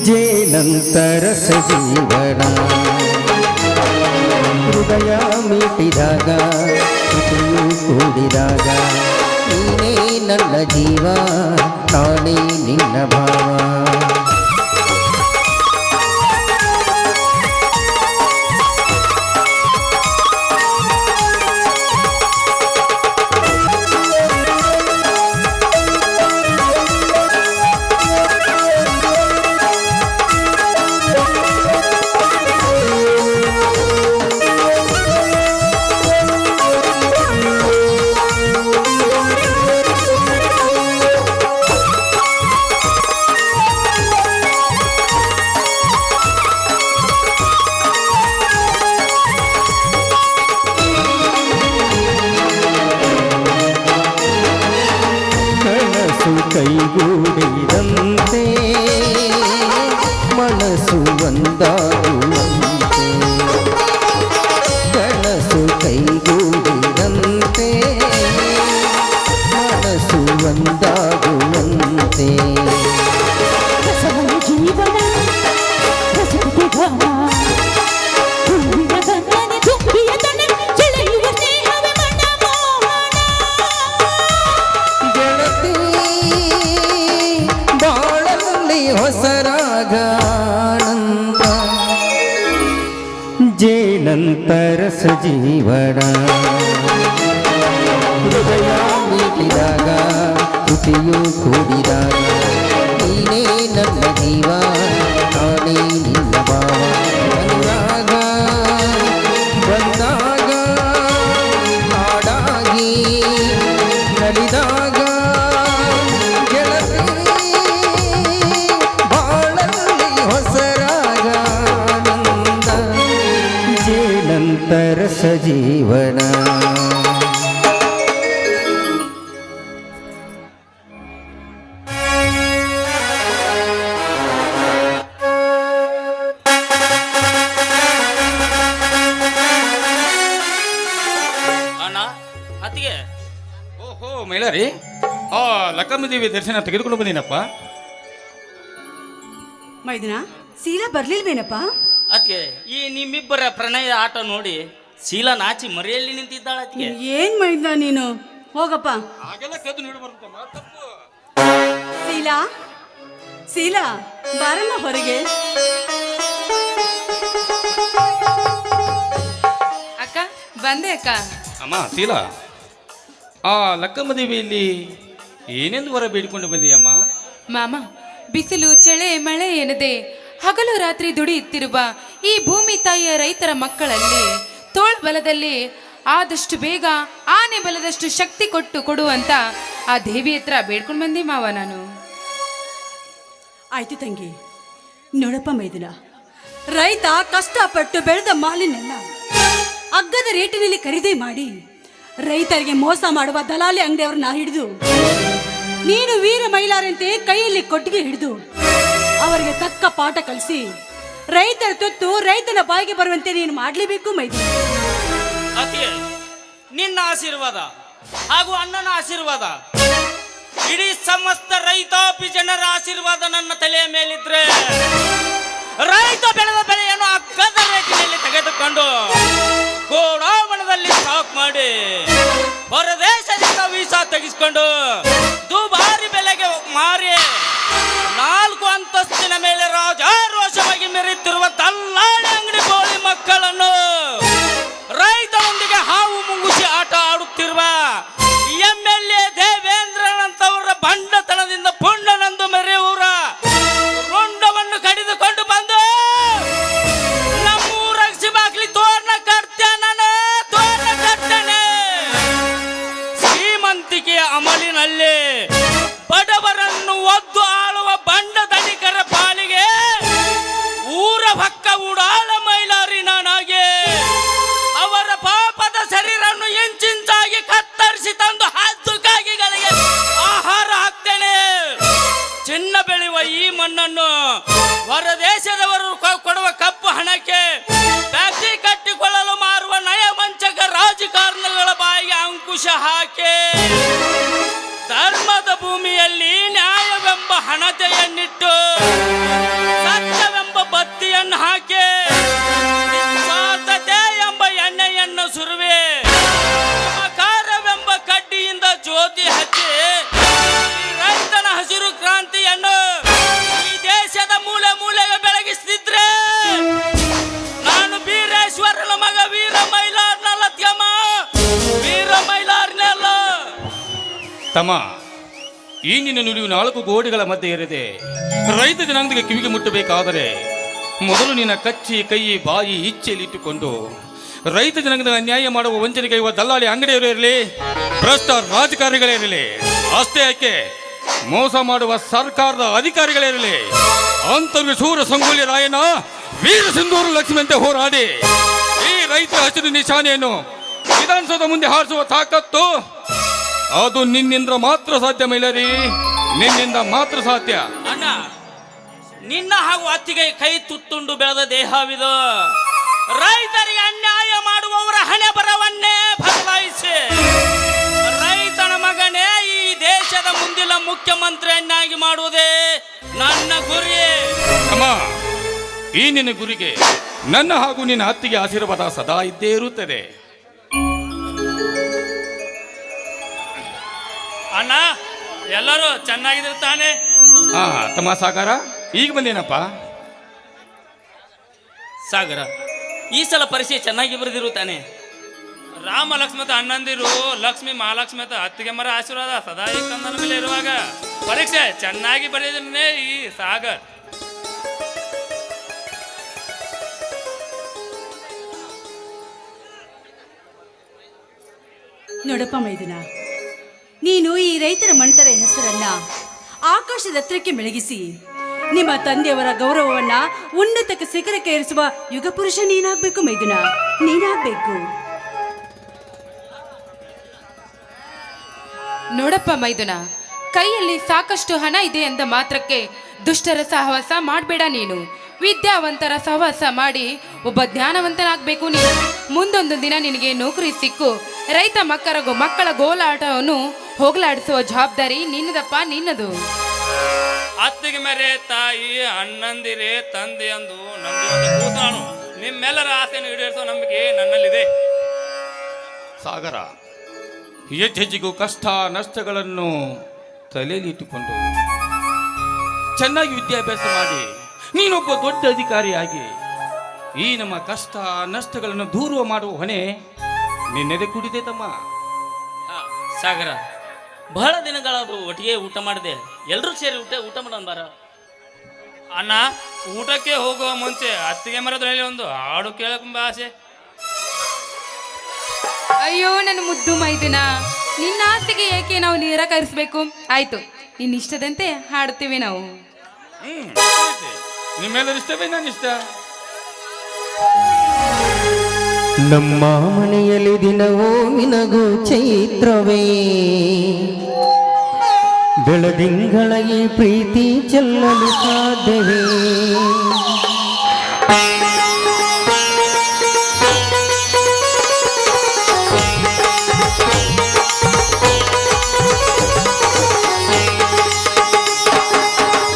Speaker 4: ಜೇನಂತರ ಸಜೀವನ ಹೃದಯ ಮೀಟಿದಾಗ ಕೃತಿಯು ಕೂಡಿದಾಗ ನೀನೇ ನನ್ನ ಜೀವ, ನಾನೇ ನಿನ್ನ ಭಾವ. ಕೈಗೂಡಿದಂತೆ ಮನಸ್ಸು ಒಂದಾಗುವಂತೆ ಕನಸು ಕೈಗೂಡಿದಂತೆ ಮನಸ್ಸು ಒಂದಾಗುವಂತೆ
Speaker 5: ರಸವನ ಜೀವನ ರಸಕ್ಕೆ ಘಮ ತುಂಬಿದ ಗಂಗನೆ ತುಂಬಿಯ ತನ ಸೆಳೆಯುವ ಸ್ನೇಹವೇ ಮನಮೋಹನ
Speaker 4: ಗೆಳತಿ ಬಾಳಲ್ಲಿ ಹೊಸರಾಗ ಆನಂದ ಜೇನಂತರ ಸಜೀವನ ಹೃದಯ ಮೀಟಿದಾಗ ಕೃತಿಯು ಕೂಡಿದಾಗ ನೀನೇ ನನ್ನ ಜೀವ ನಾನೇ ನಿನ್ನ ಭಾವ ಅನುರಾಗ ಬಂದಾಗ ಹಾಡಾಗಿ ನಲಿದಾಗ ಗೆಳತಿ ಬಾಳಲ್ಲಿ ಹೊಸರಾಗ ಆನಂದ ಜೇನಂತರ ಸಜೀವನ
Speaker 3: ಅಣ್ಣ ಅತ್ತಿಗೆ ಓಹೋ ಮೈಲಾರಿ ಲಕ್ಕಮ್ಮದೇವಿ ದರ್ಶನ ತೆಗೆದುಕೊಂಡು ಬಂದೀನಪ್ಪ.
Speaker 2: ಮೈದನ ಸೀಲಾ ಬರ್ಲಿಲ್ವೇನಪ್ಪ?
Speaker 6: ಅತ್ತಿಗೆ ಈ ನಿಮ್ಮಿಬ್ಬರ ಪ್ರಣಯ ಆಟ ನೋಡಿ ಶೀಲಾ ನಾಚಿ ಮರೆಯಲ್ಲಿ ನಿಂತಿದ್ದಾಳ ಅತ್ತಿಗೆ.
Speaker 2: ಏನ್ ಮೈದನ ನೀನು ಹೋಗಪ್ಪ.
Speaker 3: ಹಾಗೆಲ್ಲ ಕದ್ದು ನೀಡಬಾರ್ದಮ್ಮ, ತಪ್ಪು.
Speaker 2: ಶೀಲಾ ಶೀಲಾ ಬಾರಮ್ಮ ಹೊರಗೆ.
Speaker 7: ಅಕ್ಕ ಬಂದೆ ಅಕ್ಕ.
Speaker 3: ಅಮ್ಮ ಶೀಲಾ, ಲಕ್ಕಮ್ಮದೇವಿಯಲ್ಲಿ ಏನೆಂದು ವರ ಬೇಡಿಕೊಂಡು ಬಂದೀಯಮ್ಮ?
Speaker 7: ಮಾಮ, ಬಿಸಿಲು ಚಳಿ ಮಳೆ ಎನ್ನದೆ ಹಗಲು ರಾತ್ರಿ ದುಡಿಯುತ್ತಿರುವ ಈ ಭೂಮಿ ತಾಯಿಯ ರೈತರ ಮಕ್ಕಳಲ್ಲಿ ತೋಳ್ ಬಲದಲ್ಲಿ ಆದಷ್ಟು ಬೇಗ ಆನೆ ಬಲದಷ್ಟು ಶಕ್ತಿ ಕೊಡುವಂತ ಆ ದೇವಿ ಹತ್ರ ಬೇಡ್ಕೊಂಡು ಬಂದೆ ಮಾವ ನಾನು.
Speaker 2: ಆಯ್ತು ತಂಗಿ. ನೋಡಪ್ಪ ಮೈದುನ, ರೈತ ಕಷ್ಟಪಟ್ಟು ಬೆಳೆದ ಮಾಲಿನೆಲ್ಲ ಅಗ್ಗದ ರೇಟಿನಲ್ಲಿ ಖರೀದಿ ಮಾಡಿ ರೈತರಿಗೆ ಮೋಸ ಮಾಡುವ ದಲಾಲಿ ಅಂಗಡಿಯವ್ರನ್ನ ಹಿಡಿದು ನೀನು ವೀರ ಮೈಲಾರಂತೆ ಕೈಯಲ್ಲಿ ಕೊಟ್ಟಿಗೆ ಹಿಡಿದು ಅವರಿಗೆ ತಕ್ಕ ಪಾಠ ಕಲಿಸಿ ರೈತರ ತೊತ್ತು ರೈತನ ಬಾಯಿಗೆ ಬರುವಂತೆ ನೀನು ಮಾಡಲೇಬೇಕು ಮೈದುನ.
Speaker 6: ಅತ್ತಿಗೆ, ನಿನ್ನ ಆಶೀರ್ವಾದ ಹಾಗೂ ಅಣ್ಣನ ಆಶೀರ್ವಾದ ಇಡೀ ಸಮಸ್ತ ರೈತಾಪಿ ಜನರ ಆಶೀರ್ವಾದ ನನ್ನ ತಲೆಯ ಮೇಲಿದ್ರೆ ರೈತ ಬೆಳೆದ ಬೆಳೆಯನ್ನು ಅಗ್ಗದ ರೇಟಿನಲ್ಲಿ ತೆಗೆದುಕೊಂಡು ಗೋಡಾವಣದಲ್ಲಿ ಸ್ಟಾಕ್ ಮಾಡಿ ಹೊರದೇಶದಿಂದ ವೀಸಾ ತೆಗೆಸಿಕೊಂಡು ದುಬಾರಿ ಬೆಲೆಗೆ ಮಾರಿ 4 ಅಂತಸ್ತಿನ ಮೇಲೆ ರಾಜಾರೋಷವಾಗಿ ಮೆರೆಯುತ್ತಿರುವ ದಲ್ಲಾಳಿ ಅಂಗಡಿ ಬೋಳಿ ಮಕ್ಕಳನ್ನು ರೈತರೊಂದಿಗೆ ಹಾವು ಮುಂಗುಸಿ ಆಟ ಆಡುತ್ತಿರುವ MLA ದೇವೇಂದ್ರನಂತವರ ಬಂಡತನದಿಂದ ಪುಂಡನಂದು ಮೆರೆಯುವರ ರುಂಡವನ್ನು ಕಡಿದುಕೊಂಡು ಬಂದು ನಮ್ಮೂರ ಸಿಬಾಕ್ಲಿ ತೋರಣ ಕಟ್ತೇನೆ. ಶ್ರೀಮಂತಿಕೆಯ ಅಮಲಿನಲ್ಲಿ ಬಡವರನ್ನು ಒದ್ದು ಆಳುವ ಬಂಡ ಧನಿಕರ ಪಾಲಿಗೆ ಊರ ಭಕ್ಕ ಉಡಾಳ ಮೈಲಾರಿ ನಾನಾಗಿ ಅವರ ಪಾಪದ ಶರೀರವನ್ನು ಇಂಚಿಂಚಾಗಿ ಕತ್ತರಿಸಿ ತಂದು ಹದ್ದುಕಾಗಿಗಳಿಗೆ ಆಹಾರ ಹಾಕ್ತೇನೆ. ಚಿನ್ನ ಬೆಳೆಯುವ ಈ ಮಣ್ಣನ್ನು ಹೊರದೇಶದವರು ಕೊಡುವ ಕಪ್ಪು ಹಣಕ್ಕೆ ಫ್ಯಾಕ್ಟರಿ ಕಟ್ಟಿಕೊಳ್ಳಲು ಮಾರುವ ನಯವಂಚಕ ರಾಜಕಾರಣಿಗಳ ಬಾಯಿಗೆ ಅಂಕುಶ ಹಾಕಿ ಧರ್ಮದ ಭೂಮಿಯಲ್ಲಿ ನ್ಯಾಯವೆಂಬ ಹಣತೆಯನ್ನಿಟ್ಟು ಸತ್ಯವೆಂಬ ಬತ್ತಿಯನ್ನು ಹಾಕಿ ನಿಸ್ವಾರ್ಥತೆ ಎಂಬ ಎಣ್ಣೆಯನ್ನು ಸುರುವೆ ಮಕಾರವೆಂಬ ಕಡ್ಡಿಯಿಂದ ಜ್ಯೋತಿ ಹಚ್ಚಿ ರೈತನ ಹಸಿರು ಕ್ರಾಂತಿಯನ್ನು ಈ ದೇಶದ ಮೂಲೆ ಮೂಲೆಗೆ ಬೆಳಗಿಸ್ತಿದ್ರೆ ನಾನು ಬೀರೇಶ್ವರನ ಮಗ ವೀರ ಮೈಲಾರ್ನಲ್ಲ ತ್ಯಮ, ವೀರ ಮೈಲಾರ್ನಲ್ಲ.
Speaker 3: ತಮ್ಮ, ಈ ನಿನ್ನ ನುಡಿಯು 4 ಗೋಡೆಗಳ ಮಧ್ಯೆ ಇರದೆ ರೈತ ಜನಾಂಗಕ್ಕೆ ಕಿವಿಗೆ ಮುಟ್ಟಬೇಕಾದರೆ ಮೊದಲು ನಿನ್ನ ಕಚ್ಚಿ ಕೈ ಬಾಯಿ ಇಚ್ಛೆಯಲ್ಲಿಟ್ಟುಕೊಂಡು ರೈತ ಜನಾಂಗದ ಅನ್ಯಾಯ ಮಾಡುವ ವಂಚನೆ ಕೈಯುವ ದಲ್ಲಾಳಿ ಅಂಗಡಿಯವರು ಇರಲಿ, ಭ್ರಷ್ಟ ರಾಜಕಾರಣಿಗಳೇ ಇರಲಿ, ಅಷ್ಟೇ ಯಾಕೆ ಮೋಸ ಮಾಡುವ ಸರ್ಕಾರದ ಅಧಿಕಾರಿಗಳೇ ಇರಲಿ, ಅಂತರ್ಗ ಶೂರ ಸಂಗೊಳ್ಳಿ ರಾಯನ ವೀರ ಸಿಂಧೂರು ಲಕ್ಷ್ಮಿಯಂತೆ ಹೋರಾಡಿ ಈ ರೈತರ ಹಸಿರು ನಿಶಾನೆಯನ್ನು ವಿಧಾನಸೌಧ ಮುಂದೆ ಹಾರಿಸುವ ತಾಕತ್ತು ಅದು ನಿನ್ನಿಂದ ಮಾತ್ರ ಸಾಧ್ಯ ಮೈಲಾರಿ, ನಿನ್ನಿಂದ ಮಾತ್ರ ಸಾಧ್ಯ.
Speaker 6: ಅಣ್ಣ, ನಿನ್ನ ಹಾಗೂ ಅತ್ತಿಗೆ ಕೈ ತುತ್ತುಂಡು ಬೆಳೆದ ದೇಹವಿದು. ರೈತರಿಗೆ ಅನ್ಯಾಯ ಮಾಡುವವರ ಹಣೆ ಬರವನ್ನೇ ಬದಲಾಯಿಸಿ ರೈತನ ಮಗನೇ ಈ ದೇಶದ ಮುಂದಿನ ಮುಖ್ಯಮಂತ್ರಿಯನ್ನಾಗಿ ಮಾಡುವುದೇ ನನ್ನ ಗುರಿ.
Speaker 3: ಅಮ್ಮ, ಈ ನಿನ್ನ ಗುರಿಗೆ ನನ್ನ ಹಾಗೂ ನಿನ್ನ ಅತ್ತಿಗೆ ಆಶೀರ್ವಾದ ಸದಾ ಇದ್ದೇ ಇರುತ್ತದೆ.
Speaker 6: ಅಣ್ಣ, ಎಲ್ಲರೂ ಚೆನ್ನಾಗಿದ್ರು ತಾನೆ?
Speaker 3: ಹಾ ತಮ್ಮ ಸಾಗರ, ಈಗ ಬಂದೇನಪ್ಪ.
Speaker 6: ಸಾಗರ, ಈ ಸಲ ಪರೀಕ್ಷೆ ಚೆನ್ನಾಗಿ ಬರೆದಿರು ತಾನೆ? ರಾಮ ಲಕ್ಷ್ಮತ ಅಣ್ಣಂದಿರು, ಲಕ್ಷ್ಮಿ ಮಹಾಲಕ್ಷ್ಮಿ ಅಂತ ಅತ್ತಿಗೆ ಮರ ಆಶೀರ್ವಾದ ಸದಾ ಈ ಕಂದನ ಮೇಲೆ ಇರುವಾಗ ಪರೀಕ್ಷೆ ಚೆನ್ನಾಗಿ ಬರೆದಿದ್ದೇನೆ ಈ ಸಾಗರ್.
Speaker 2: ನೋಡಪ್ಪ ಮೈದುನ, ನೀನು ಈ ರೈತರ ಮಣ್ತರ ಹೆಸರನ್ನ ಆಕಾಶದ ಎತ್ತರಕ್ಕೆ ಬೆಳಗಿಸಿ ನಿಮ್ಮ ತಂದೆಯವರ ಗೌರವವನ್ನ ಉನ್ನತ ಶಿಖರಕ್ಕೆ ಏರಿಸುವ ಯುಗ ಪುರುಷ ನೀನಾಗಬೇಕು ಮೈದುನ, ನೀನಾಗಬೇಕು.
Speaker 7: ನೋಡಪ್ಪ ಮೈದುನ, ಕೈಯಲ್ಲಿ ಸಾಕಷ್ಟು ಹಣ ಇದೆ ಎಂದ ಮಾತ್ರಕ್ಕೆ ದುಷ್ಟರ ಸಹವಾಸ ಮಾಡಬೇಡ ನೀನು. ವಿದ್ಯಾವಂತರ ಸಹವಾಸ ಮಾಡಿ ಒಬ್ಬ ಜ್ಞಾನವಂತನಾಗಬೇಕು ನೀನು. ಮುಂದೊಂದು ದಿನ ನಿನಗೆ ನೌಕರಿ ಸಿಕ್ಕು ರೈತ ಮಕ್ಕಳ ಗೋಲಾಟವನ್ನು ಹೋಗಲಾಡಿಸುವ ಜವಾಬ್ದಾರಿ ನಿನ್ನದಪ್ಪ, ನಿನ್ನದು.
Speaker 6: ಅತ್ತಿಗೆ ಮೇರೆ ತಾಯಿ, ಅಣ್ಣಂದಿರೇ, ತಂದೆ ಅಂದು ನಂದಿ ಕೂತಾನು. ನಿಮ್ಮೆಲ್ಲರ ಆಸೆಯನ್ನು ಈಡೇರಿಸುವ ನಂಬಿಕೆ ನನ್ನಲ್ಲಿದೆ.
Speaker 3: ಸಾಗರ, ಹೆಜ್ಜೆಜ್ಜಿಗೂ ಕಷ್ಟ ನಷ್ಟಗಳನ್ನು ತಲೆಯಲ್ಲಿ ಇಟ್ಟುಕೊಂಡು ಚೆನ್ನಾಗಿ ವಿದ್ಯಾಭ್ಯಾಸ ಮಾಡಿ ನೀನೊಬ್ಬ ದೊಡ್ಡ ಅಧಿಕಾರಿಯಾಗಿ ಈ ನಮ್ಮ ಕಷ್ಟ ನಷ್ಟಗಳನ್ನು ದೂರ ಮಾಡುವ ಹೊಣೆ ನಿನ್ನೆದೆ ಕೂಡಿದೆ ತಮ್ಮ.
Speaker 6: ಸಾಗರ, ಬಹಳ ದಿನಗಳಾದ್ರು ಒಟ್ಟಿಗೆ ಊಟ ಮಾಡಿದೆ. ಎಲ್ಲರೂ ಸೇರಿ ಊಟ ಮಾಡೋಣ ಬಾರ. ಅಣ್ಣ, ಊಟಕ್ಕೆ ಹೋಗುವ ಮುಂಚೆ ಅತ್ತಿಗೆ ಮರದಲ್ಲಿ ಒಂದು ಹಾಡು ಕೇಳಕಂಬ ಆಸೆ.
Speaker 7: ಅಯ್ಯೋ ನನ್ನ ಮುದ್ದು ಮೈದುನ, ನಿನ್ನ ಆಸೆಗೆ ಏಕೆ ನಾವು ನಿರಾಕರಿಸಬೇಕು? ಆಯ್ತು, ನಿನ್ನ ಇಷ್ಟದಂತೆ ಹಾಡುತ್ತೇವೆ ನಾವು.
Speaker 3: ನಿಮ್ಮೆಲ್ಲರ ಇಷ್ಟವೇ ನಾನು ಇಷ್ಟ.
Speaker 4: ನಮ್ಮ ಮನೆಯಲ್ಲಿ ದಿನವೂ ನಿನಗೂ ಚೈತ್ರವೇ, ಬೆಳದಿಂಗಳ ಈ ಪ್ರೀತಿ ಚೆಲ್ಲಲು ಸಾಧ್ಯವೇ?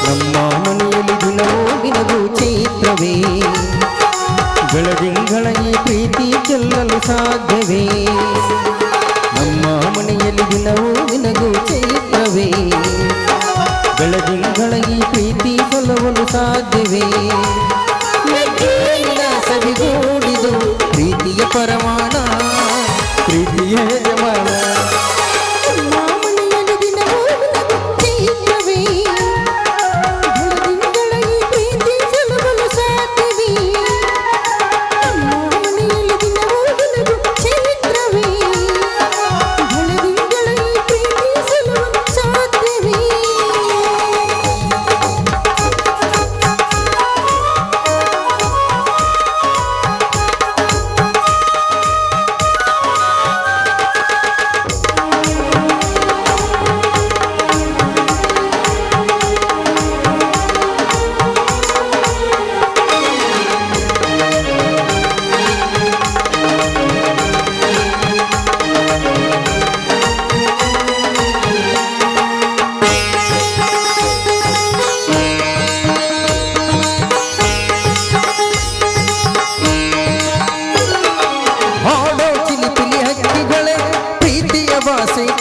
Speaker 4: ನಮ್ಮ ಮನೆಯಲ್ಲಿ ದಿನವೂ ನಿನಗೂ ಚೈತ್ರವೇ, ಬೆಳದಿಂಗಳ ಈ ಪ್ರೀತಿ ಚೆಲ್ಲಲು ಸಾಧ್ಯವೇ? ನಮ್ಮ ಮನೆಯಲ್ಲಿ ದಿನವೂ ನಿನಗೂ ಚೈತ್ರವೇ, ಬೆಳದಿಂಗಳ ಈ ಪ್ರೀತಿ ಗೆಲ್ಲಲು ಸಾಧ್ಯವೇ? ಸವಿಗೂಡಿದು ಪ್ರೀತಿಯ ಪರಮಾಣ, ಪ್ರೀತಿಯ ಯಜಮಾನ.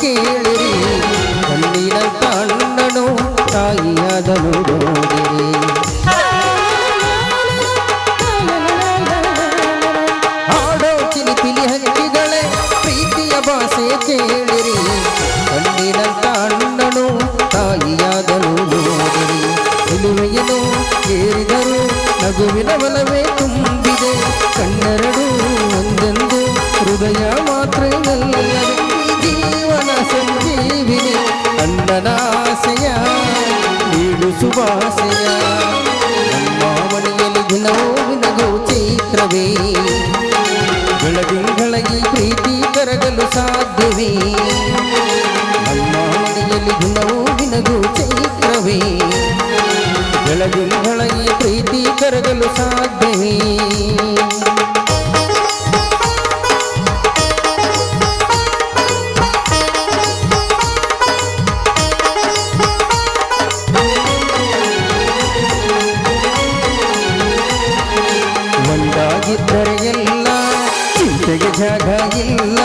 Speaker 4: ಕೇಳಿರಿ, ಕಣ್ಣಿನಂತ ಅಣ್ಣನು ತಾಯಿಯಾದನು ನೋಡಿರಿ. ಹಾಡೋ ಚಿಲಿಪಿಲಿ ಹಕ್ಕಿಗಳೇ ಪ್ರೀತಿಯ ಭಾಷೆ ಕೇಳಿರಿ, ಕಣ್ಣಿನಂತ ಅಣ್ಣನು ತಾಯಿಯಾದನು ನೋಡಿರಿ. ಸಿಲುವೆಯನ್ನು ಏರಿದರು ನಗುವಿನ ಬಲವೇ ತುಂಬಿದೆ, ಕಣ್ಣೆರಡು ಒಂದೊಂದು ಹೃದಯ ಮಾತ್ರ ಜೀವನ ಸಂಜೀವಿನಿ. ಅಣ್ಣನಾಸೆಯ ನೀಡು ಶುಭಾಶಯ, ನಮ್ಮ ಮನೆಯಲ್ಲಿ ದಿನವೂ ನಿನಗೂ ಚೈತ್ರವೇ, ಬೆಳದಿಂಗಳ ಈ ಪ್ರೀತಿ ಕರಗಲು ಸಾಧ್ಯವೇ? ನಮ್ಮ ಮನೆಯಲ್ಲಿ ದಿನವೂ ನಿನಗೂ ಚೈತ್ರ ಸಾಧ್ಯವೇ? ಒಂದಾಗಿದ್ದರೆ ಎಲ್ಲ ಚಿಂತೆಗೆ ಜಾಗ ಇಲ್ಲ,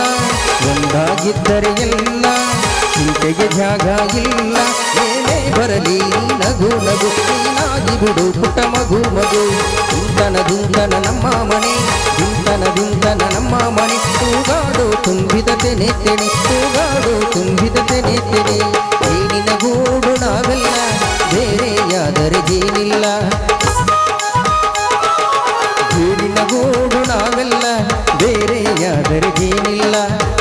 Speaker 4: ಒಂದಾಗಿದ್ದರೆ ಎಲ್ಲ ಚಿಂತೆಗೆ ಜಾಗ ಇಲ್ಲ. ಏನೇ ಬರಲಿ ನಗು ನಗು, ನೀನಾಗಿ ಬಿಡು ಪುಟ್ಟ ಮಗು ಮಗು. ದುಂತನ ನಮ್ಮ ಮನೆ, ದುಂತನ ನಮ್ಮ ಮನೆ. ತೂಗಾಡು ತುಂಬಿದ ತೆನೆ ತೆನೆ, ತೂಗಾಡು ತುಂಬಿದ ತೆನೆ ತೆನೆ. ಏನಿನ ಗೂಡು ನಾವೆಲ್ಲ, ಬೇರೆಯಾದರೆ ಜೇನಿಲ್ಲ. ಜೇನಿನ ಗೂಡು ನಾವೆಲ್ಲ, ಬೇರೆಯಾದರೆ ಜೇನಿಲ್ಲ.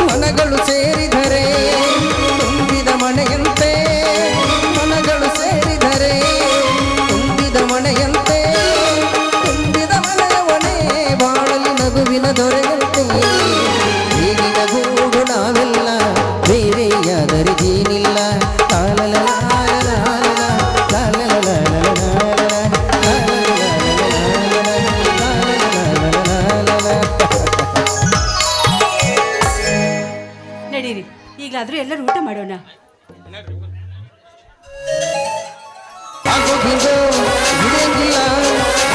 Speaker 4: ಮನಗಳು ಸೇರಿದರೆ ತುಂಬಿದ ಮನೆಯಂತೆ, ಮನಗಳು ಸೇರಿದರೆ ತುಂಬಿದ ಮನೆಯಂತೆ. ತುಂಬಿದ ಮನೆಯವನೇ ಬಾಳಲಿ ನಗುವಿನ ದೊರೆಯಂತೆ. ಜೇನಿನ ಗೂಡು ನಾವೆಲ್ಲ, ಬೇರೆಯಾದರೆ ಜೇನಿಲ್ಲ.
Speaker 2: ನಡೀರಿ, ಈಗಲಾದ್ರೂ ಎಲ್ಲರೂ ಊಟ ಮಾಡೋಣ.
Speaker 4: ಆಗೋಗಿಂದು ಬಿಡಂಗಿಲ್ಲ,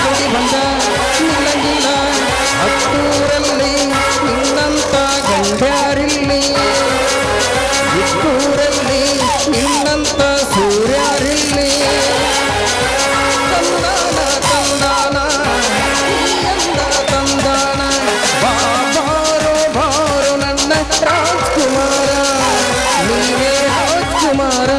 Speaker 4: ಜೋಡಿ ಬಂದ ನಿಲ್ಲಂಗಿಲ್ಲ. ಹತ್ತೂರಲ್ಲಿ ನಿನ್ನಂತ ಗಂಡ್ಯಾರಿಲ್ಲಿ, ಇತ್ತೂರಲ್ಲಿ ನಿನ್ನಂತ ಸೂರ್ಯಾರಿಲ್ಲಿ. ತಂದಾನ ತಂದಾನ ನೀಯಂದ ತಂದಾನ, ಬಾರೋ ಬಾರೋ ನನ್ನ ರಾಜ್ಕುಮಾರ, ನೀವೇ ರಾಜ್ಕುಮಾರ.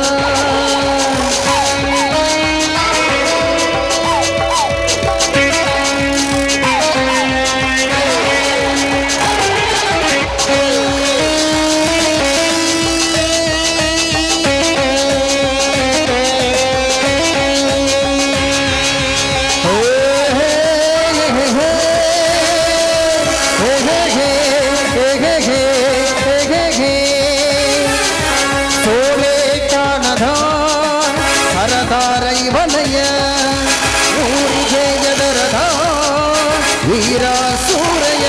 Speaker 4: ಸೋಲೆ ಕಾಣದ ಹರದಾರ ಇವನಯ, ಊರಿಗೆ ಎದರದ ವೀರ ಸೂರಯ.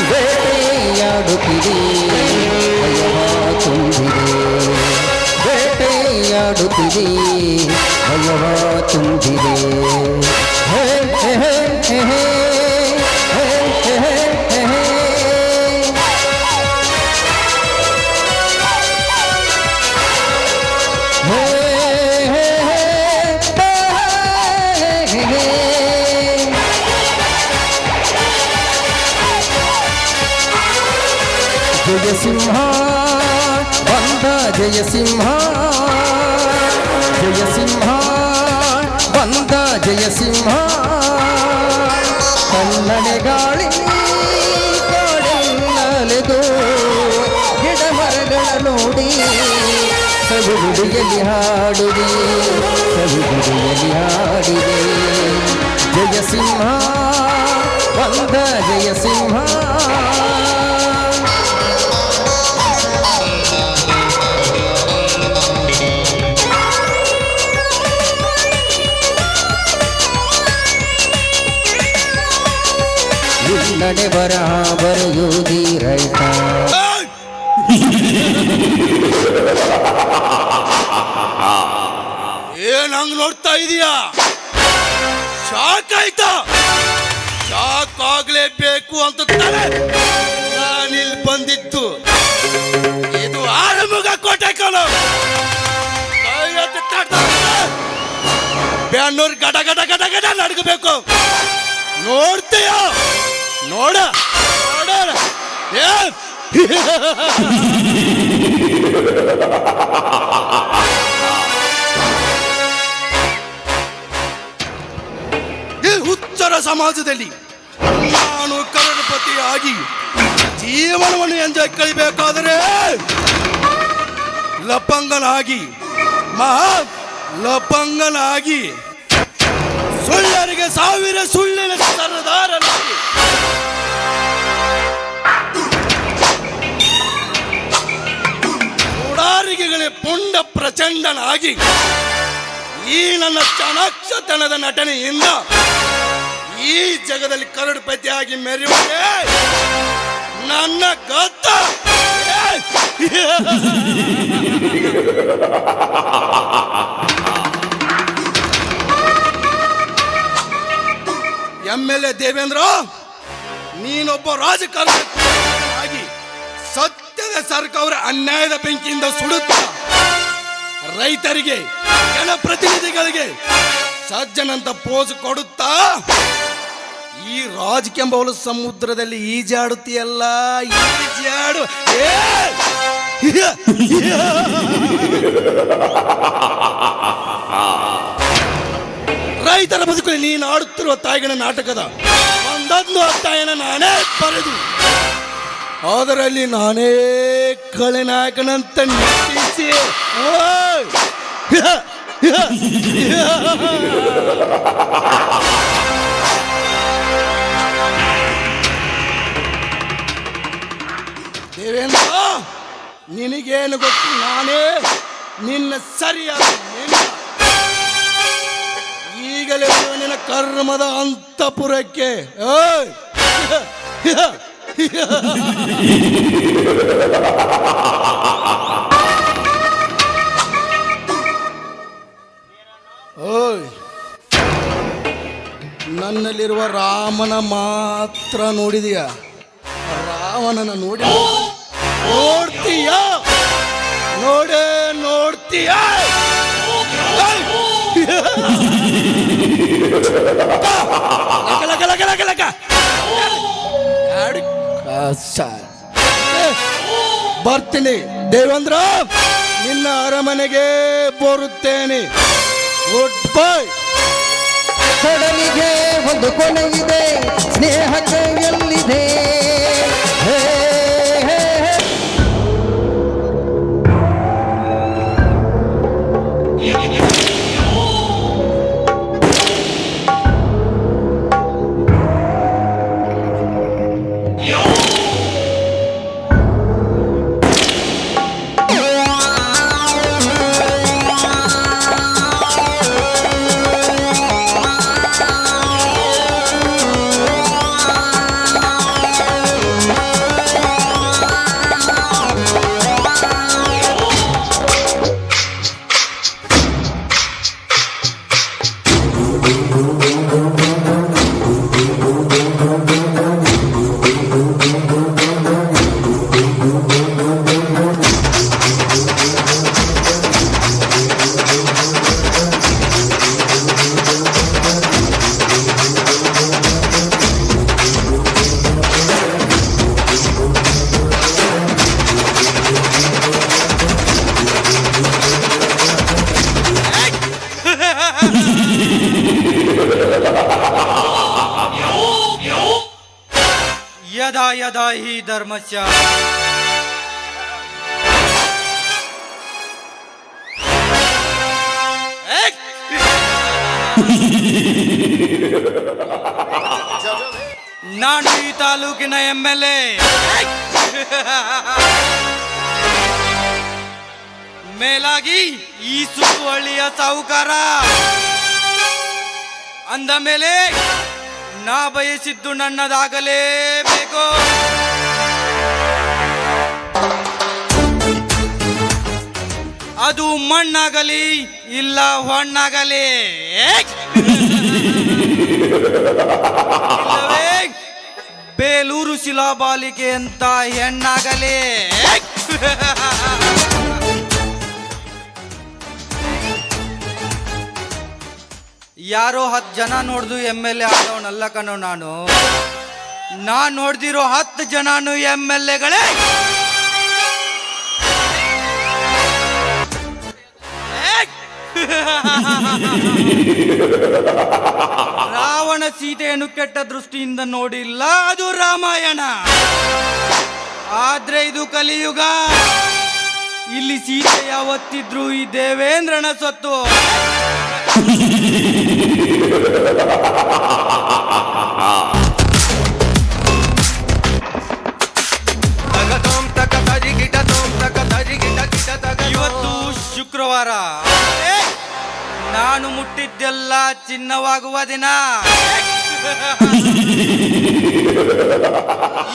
Speaker 4: ಬೇಟೆಯಾಡುತ್ತಿದೆ ಭಯವ ತುಂಬಿದೆ, ಬೇಟೆಯಾಡುತ್ತಿದೆ ಭಯವ ತುಂಬಿದೆ. ಹೇ ಹೇ ಹೇ ಹೇ ಹೇ ಹೇ ಹೇ ಹೇ ಹೇ. ಜಯಸಿಂಹ ಬಂದ, ಜಯಸಿಂಹ ಜಯಸಿಂಹ ಬಂದ, ಜಯಸಿಂಹ. ಕನ್ನಡೆ ಗಾಳಿ ಕಾಡೆಲ್ಲಲೆದು ಗಿಡ ಮರಗಳ ನೋಡಿ ಸವಿಗುಡಿಯಲ್ಲಿ ಹಾಡುವೆ, ಸವಿಗುಡಿಯಲ್ಲಿ ಹಾಡಿದೆ. ಜಯಸಿಂಹ ಬಂದ, ಜಯಸಿಂಹ. ನಡೆ ಬರಹ ಬರೆಯುವುದಿ ರೈತ.
Speaker 8: ಏನ್ ಹಂಗ್ ನೋಡ್ತಾ ಇದೀಯಾ? ಶಾಕ್ ಆಯ್ತಾ? ಶಾಕ್ ಆಗ್ಲೇಬೇಕು ಅಂತ ತಾನೆ ನಾನಿಲ್ಲಿ ಬಂದಿತ್ತು. ಇದು ಆರಮುಗ ಕೋಟೆ ಕಾಲು. ಬ್ಯಾನೂರ್ ಗಡ ಗಡ ಗಡ ಗಡ ನಡ್ಗಬೇಕು. ನೋಡ್ತೀಯ? ನೋಡ ನೋಡ ಈ ಹುಚ್ಚರ ಸಮಾಜದಲ್ಲಿ ನಾನು ಕರೋಡಪತಿಯಾಗಿ ಜೀವನವನ್ನು ಎಂಜಾಯ್ ಕಳಿಬೇಕಾದರೆ ಲಪಂಗನಾಗಿ, ಮಹಾ ಲಪಂಗನಾಗಿ, ಸುಳ್ಳರಿಗೆ ಸಾವಿರ ಸುಳ್ಳಿನ ಸರದಾರನಾಗಿ, ಉಡಾರಿಗೆಗಳೇ ಪುಂಡ ಪ್ರಚಂಡನಾಗಿ ಈ ನನ್ನ ಚಾಣಾಕ್ಷತನದ ನಟನೆಯಿಂದ ಈ ಜಗದಲ್ಲಿ ಕರಡುಪತಿಯಾಗಿ ಮೆರೆಯುವುದೇ ನನ್ನ ಗತ್ತ. MLA ದೇವೇಂದ್ರ, ನೀನೊಬ್ಬ ರಾಜಕಾರಣಿ ಸತ್ಯದ ಸರ್ಕಾರ ಅನ್ಯಾಯದ ಬೆಂಕಿಯಿಂದ ಸುಡುತ್ತಾ ರೈತರಿಗೆ, ಜನಪ್ರತಿನಿಧಿಗಳಿಗೆ ಸಜ್ಜನಂತ ಪೋಸ್ ಕೊಡುತ್ತಾ ಈ ರಾಜಕೆಂಬವಳು ಸಮುದ್ರದಲ್ಲಿ ಈಜಾಡುತ್ತೀಯಲ್ಲ, ಈಜಾಡು. ರೈತರ ಬದುಕಲ್ಲಿ ನೀನು ಆಡುತ್ತಿರುವ ತಾಯಿಗಳ ನಾಟಕದ ಒಂದೊಂದು ಅಧ್ಯಾಯನ ನಾನೇ ಬರೆದು ಅದರಲ್ಲಿ ನಾನೇ ಖಳನಾಯಕನಂತ ನಟಿಸಿ ದೇವೇಂದ್ರ, ನಿನಗೇನು ಗೊತ್ತು? ನಾನೇ ನಿನ್ನ ಸರಿಯಾದ ಈಗಲೇ ನಿನ್ನ ಕರ್ಮದ ಅಂತಪುರಕ್ಕೆ. ಓಯ್, ನನ್ನಲ್ಲಿರುವ ರಾಮನ ಮಾತ್ರ ನೋಡಿದೀಯ? ರಾವಣನ ನೋಡ್ತೀಯ? ನೋಡ್ತೀಯ? ಬರ್ತೀನಿ ದೇವೇಂದ್ರ, ನಿನ್ನ ಅರಮನೆಗೆ ಬರುತ್ತೇನೆ. Good bye.
Speaker 4: ಕಡಲಿಗೆ ಒಂದು ಕೊನೆ ಇದೆ, ಸ್ನೇಹಕ್ಕೆ ಎಲ್ಲಿದೆ? ಹೇ ಹೇ ಹೇ.
Speaker 9: ಯದಾ ಯದಾ ಹಿ ಧರ್ಮಸ್ಯ ನಾನು ಈ ತಾಲೂಕಿನ MLA. ಮೇಲಾಗಿ ಈ ಸುತ್ತುಹಳ್ಳಿಯ ಸಾಹುಕಾರ ಅಂದ ಮೇಲೆ ನಾ ಬಯಸಿದ್ದು ನನ್ನದಾಗಲೇಬೇಕು. ಅದು ಮಣ್ಣಾಗಲಿ ಇಲ್ಲ ಹೊಣ್ಣಾಗಲಿ, ಇಲ್ಲವೇ ಬೇಲೂರು ಶಿಲಾಬಾಲಿಕೆ ಅಂತ ಹೆಣ್ಣಾಗಲಿ. ಯಾರೋ 10 ಜನ ನೋಡ್ದು MLA ಆದವನಲ್ಲ ಕಣೋ ನಾನು ನೋಡ್ದಿರೋ 10 ಜನನು MLAಗಳೇ. ರಾವಣ ಸೀತೆಯನ್ನು ಕೆಟ್ಟ ದೃಷ್ಟಿಯಿಂದ ನೋಡಿಲ್ಲ, ಅದು ರಾಮಾಯಣ. ಆದ್ರೆ ಇದು ಕಲಿಯುಗ. ಇಲ್ಲಿ ಸೀತೆ ಯಾವತ್ತಿದ್ರು ಈ ದೇವೇಂದ್ರನ ಸೊತ್ತು. ಇವತ್ತು ಶುಕ್ರವಾರ, ನಾನು ಮುಟ್ಟಿದ್ದೆಲ್ಲ ಚಿನ್ನವಾಗುವ ದಿನ.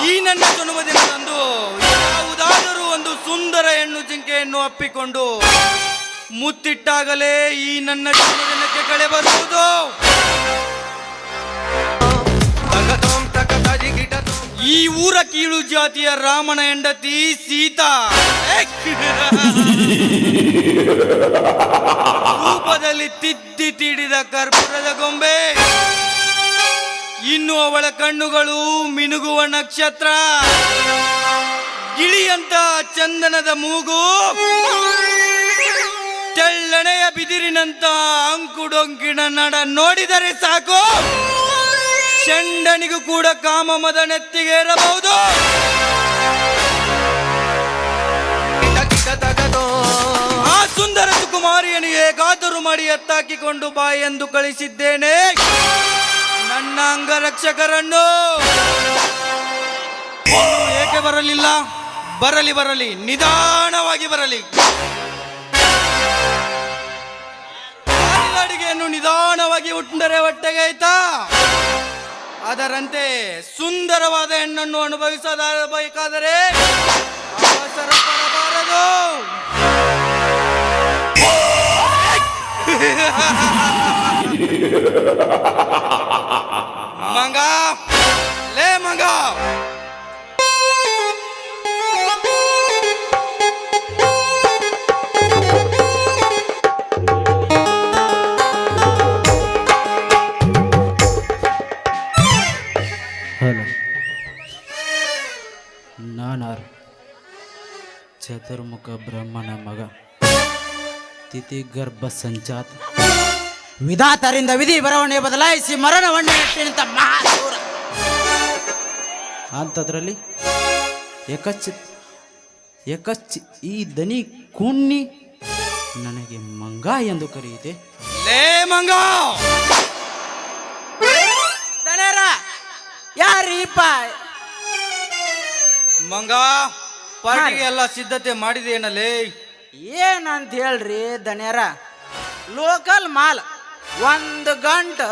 Speaker 9: ಈ ನನ್ನ ಜನ್ಮದಿನದಂದು ಯಾವುದಾದರೂ ಒಂದು ಸುಂದರ ಹೆಣ್ಣು ಜಿಂಕೆಯನ್ನು ಅಪ್ಪಿಕೊಂಡು ಮುತ್ತಿಟ್ಟಾಗಲೇ ಈ ನನ್ನ ಜನ್ಮದಿನಕ್ಕೆ ಕಳೆ ಬರುವುದು. ಈ ಊರ ಕೀಳು ಜಾತಿಯ ರಾಮನ ಹೆಂಡತಿ ಸೀತಾ ರೂಪದಲ್ಲಿ ತಿದ್ದಿ ತೀಡಿದ ಕರ್ಪೂರದ ಗೊಂಬೆ, ಇನ್ನು ಅವಳ ಕಣ್ಣುಗಳು ಮಿನುಗುವ ನಕ್ಷತ್ರ, ಗಿಳಿಯಂತ ಚಂದನದ ಮೂಗು, ತೆಳ್ಳನೆಯ ಬಿದಿರಿನಂತ ಅಂಕುಡೊಂಕಿನ ನಡ ನೋಡಿದರೆ ಸಾಕು ಚಂಡನಿಗೂ ಕೂಡ ಕಾಮ ಮದ ನೆತ್ತಿಗೆ ಇರಬಹುದು. ಆ ಸುಂದರ ಸುಕುಮಾರಿಯನ್ನು ಹೇಗಾದರೂ ಮಾಡಿ ಎತ್ತಾಕಿಕೊಂಡು ಬಾ ಎಂದು ಕಳಿಸಿದ್ದೇನೆ ನನ್ನ ಅಂಗರಕ್ಷಕರನ್ನು. ಏಕೆ ಬರಲಿಲ್ಲ? ಬರಲಿ ಬರಲಿ, ನಿಧಾನವಾಗಿ ಬರಲಿ. ಅಡಿಗೆಯನ್ನು ನಿಧಾನವಾಗಿ ಉಂಡರೆ ಹೊಟ್ಟೆಗೆ ಆಯ್ತಾ? ಅದರಂತೆ ಸುಂದರವಾದ ಹೆಣ್ಣನ್ನು ಅನುಭವಿಸಬೇಕಾದರೆ ಅವಸರ ಪಡಬಾರದು. ಮಂಗ, ಲೇ ಮಂಗ,
Speaker 10: ನಾನಾರು ಚತುರ್ಮುಖ ಬ್ರಹ್ಮನ ಮಗ, ತಿಥಿ ಗರ್ಭ ಸಂಜಾತ, ವಿಧಾತರಿಂದ ವಿಧಿ ಬರವಣೆ ಬದಲಾಯಿಸಿ ಮರಣವನ್ನೇ ಇಟ್ಟಿನಿಂತ ಮಹಾಸೂರ. ಅಂಥದ್ರಲ್ಲಿ ಏಕಚ್ಚಿ ಈ ದನಿ ಕುಣ್ಣಿ ನನಗೆ ಮಂಗ ಎಂದು ಕರೆಯಿತೆ.
Speaker 9: ಲೇ ಮಂಗ,
Speaker 10: ಯಾರೀಪ
Speaker 9: ಮಂಗ, ಪಾರ್ಟಿಗೆ ಎಲ್ಲ ಸಿದ್ಧತೆ ಮಾಡಿದೇನಲ್ಲೇ?
Speaker 10: ಏನಂತ ಹೇಳ್ರಿ ದಣ್ಯರ, ಲೋಕಲ್ ಮಾಲ್ 1 ಗಂಟೆ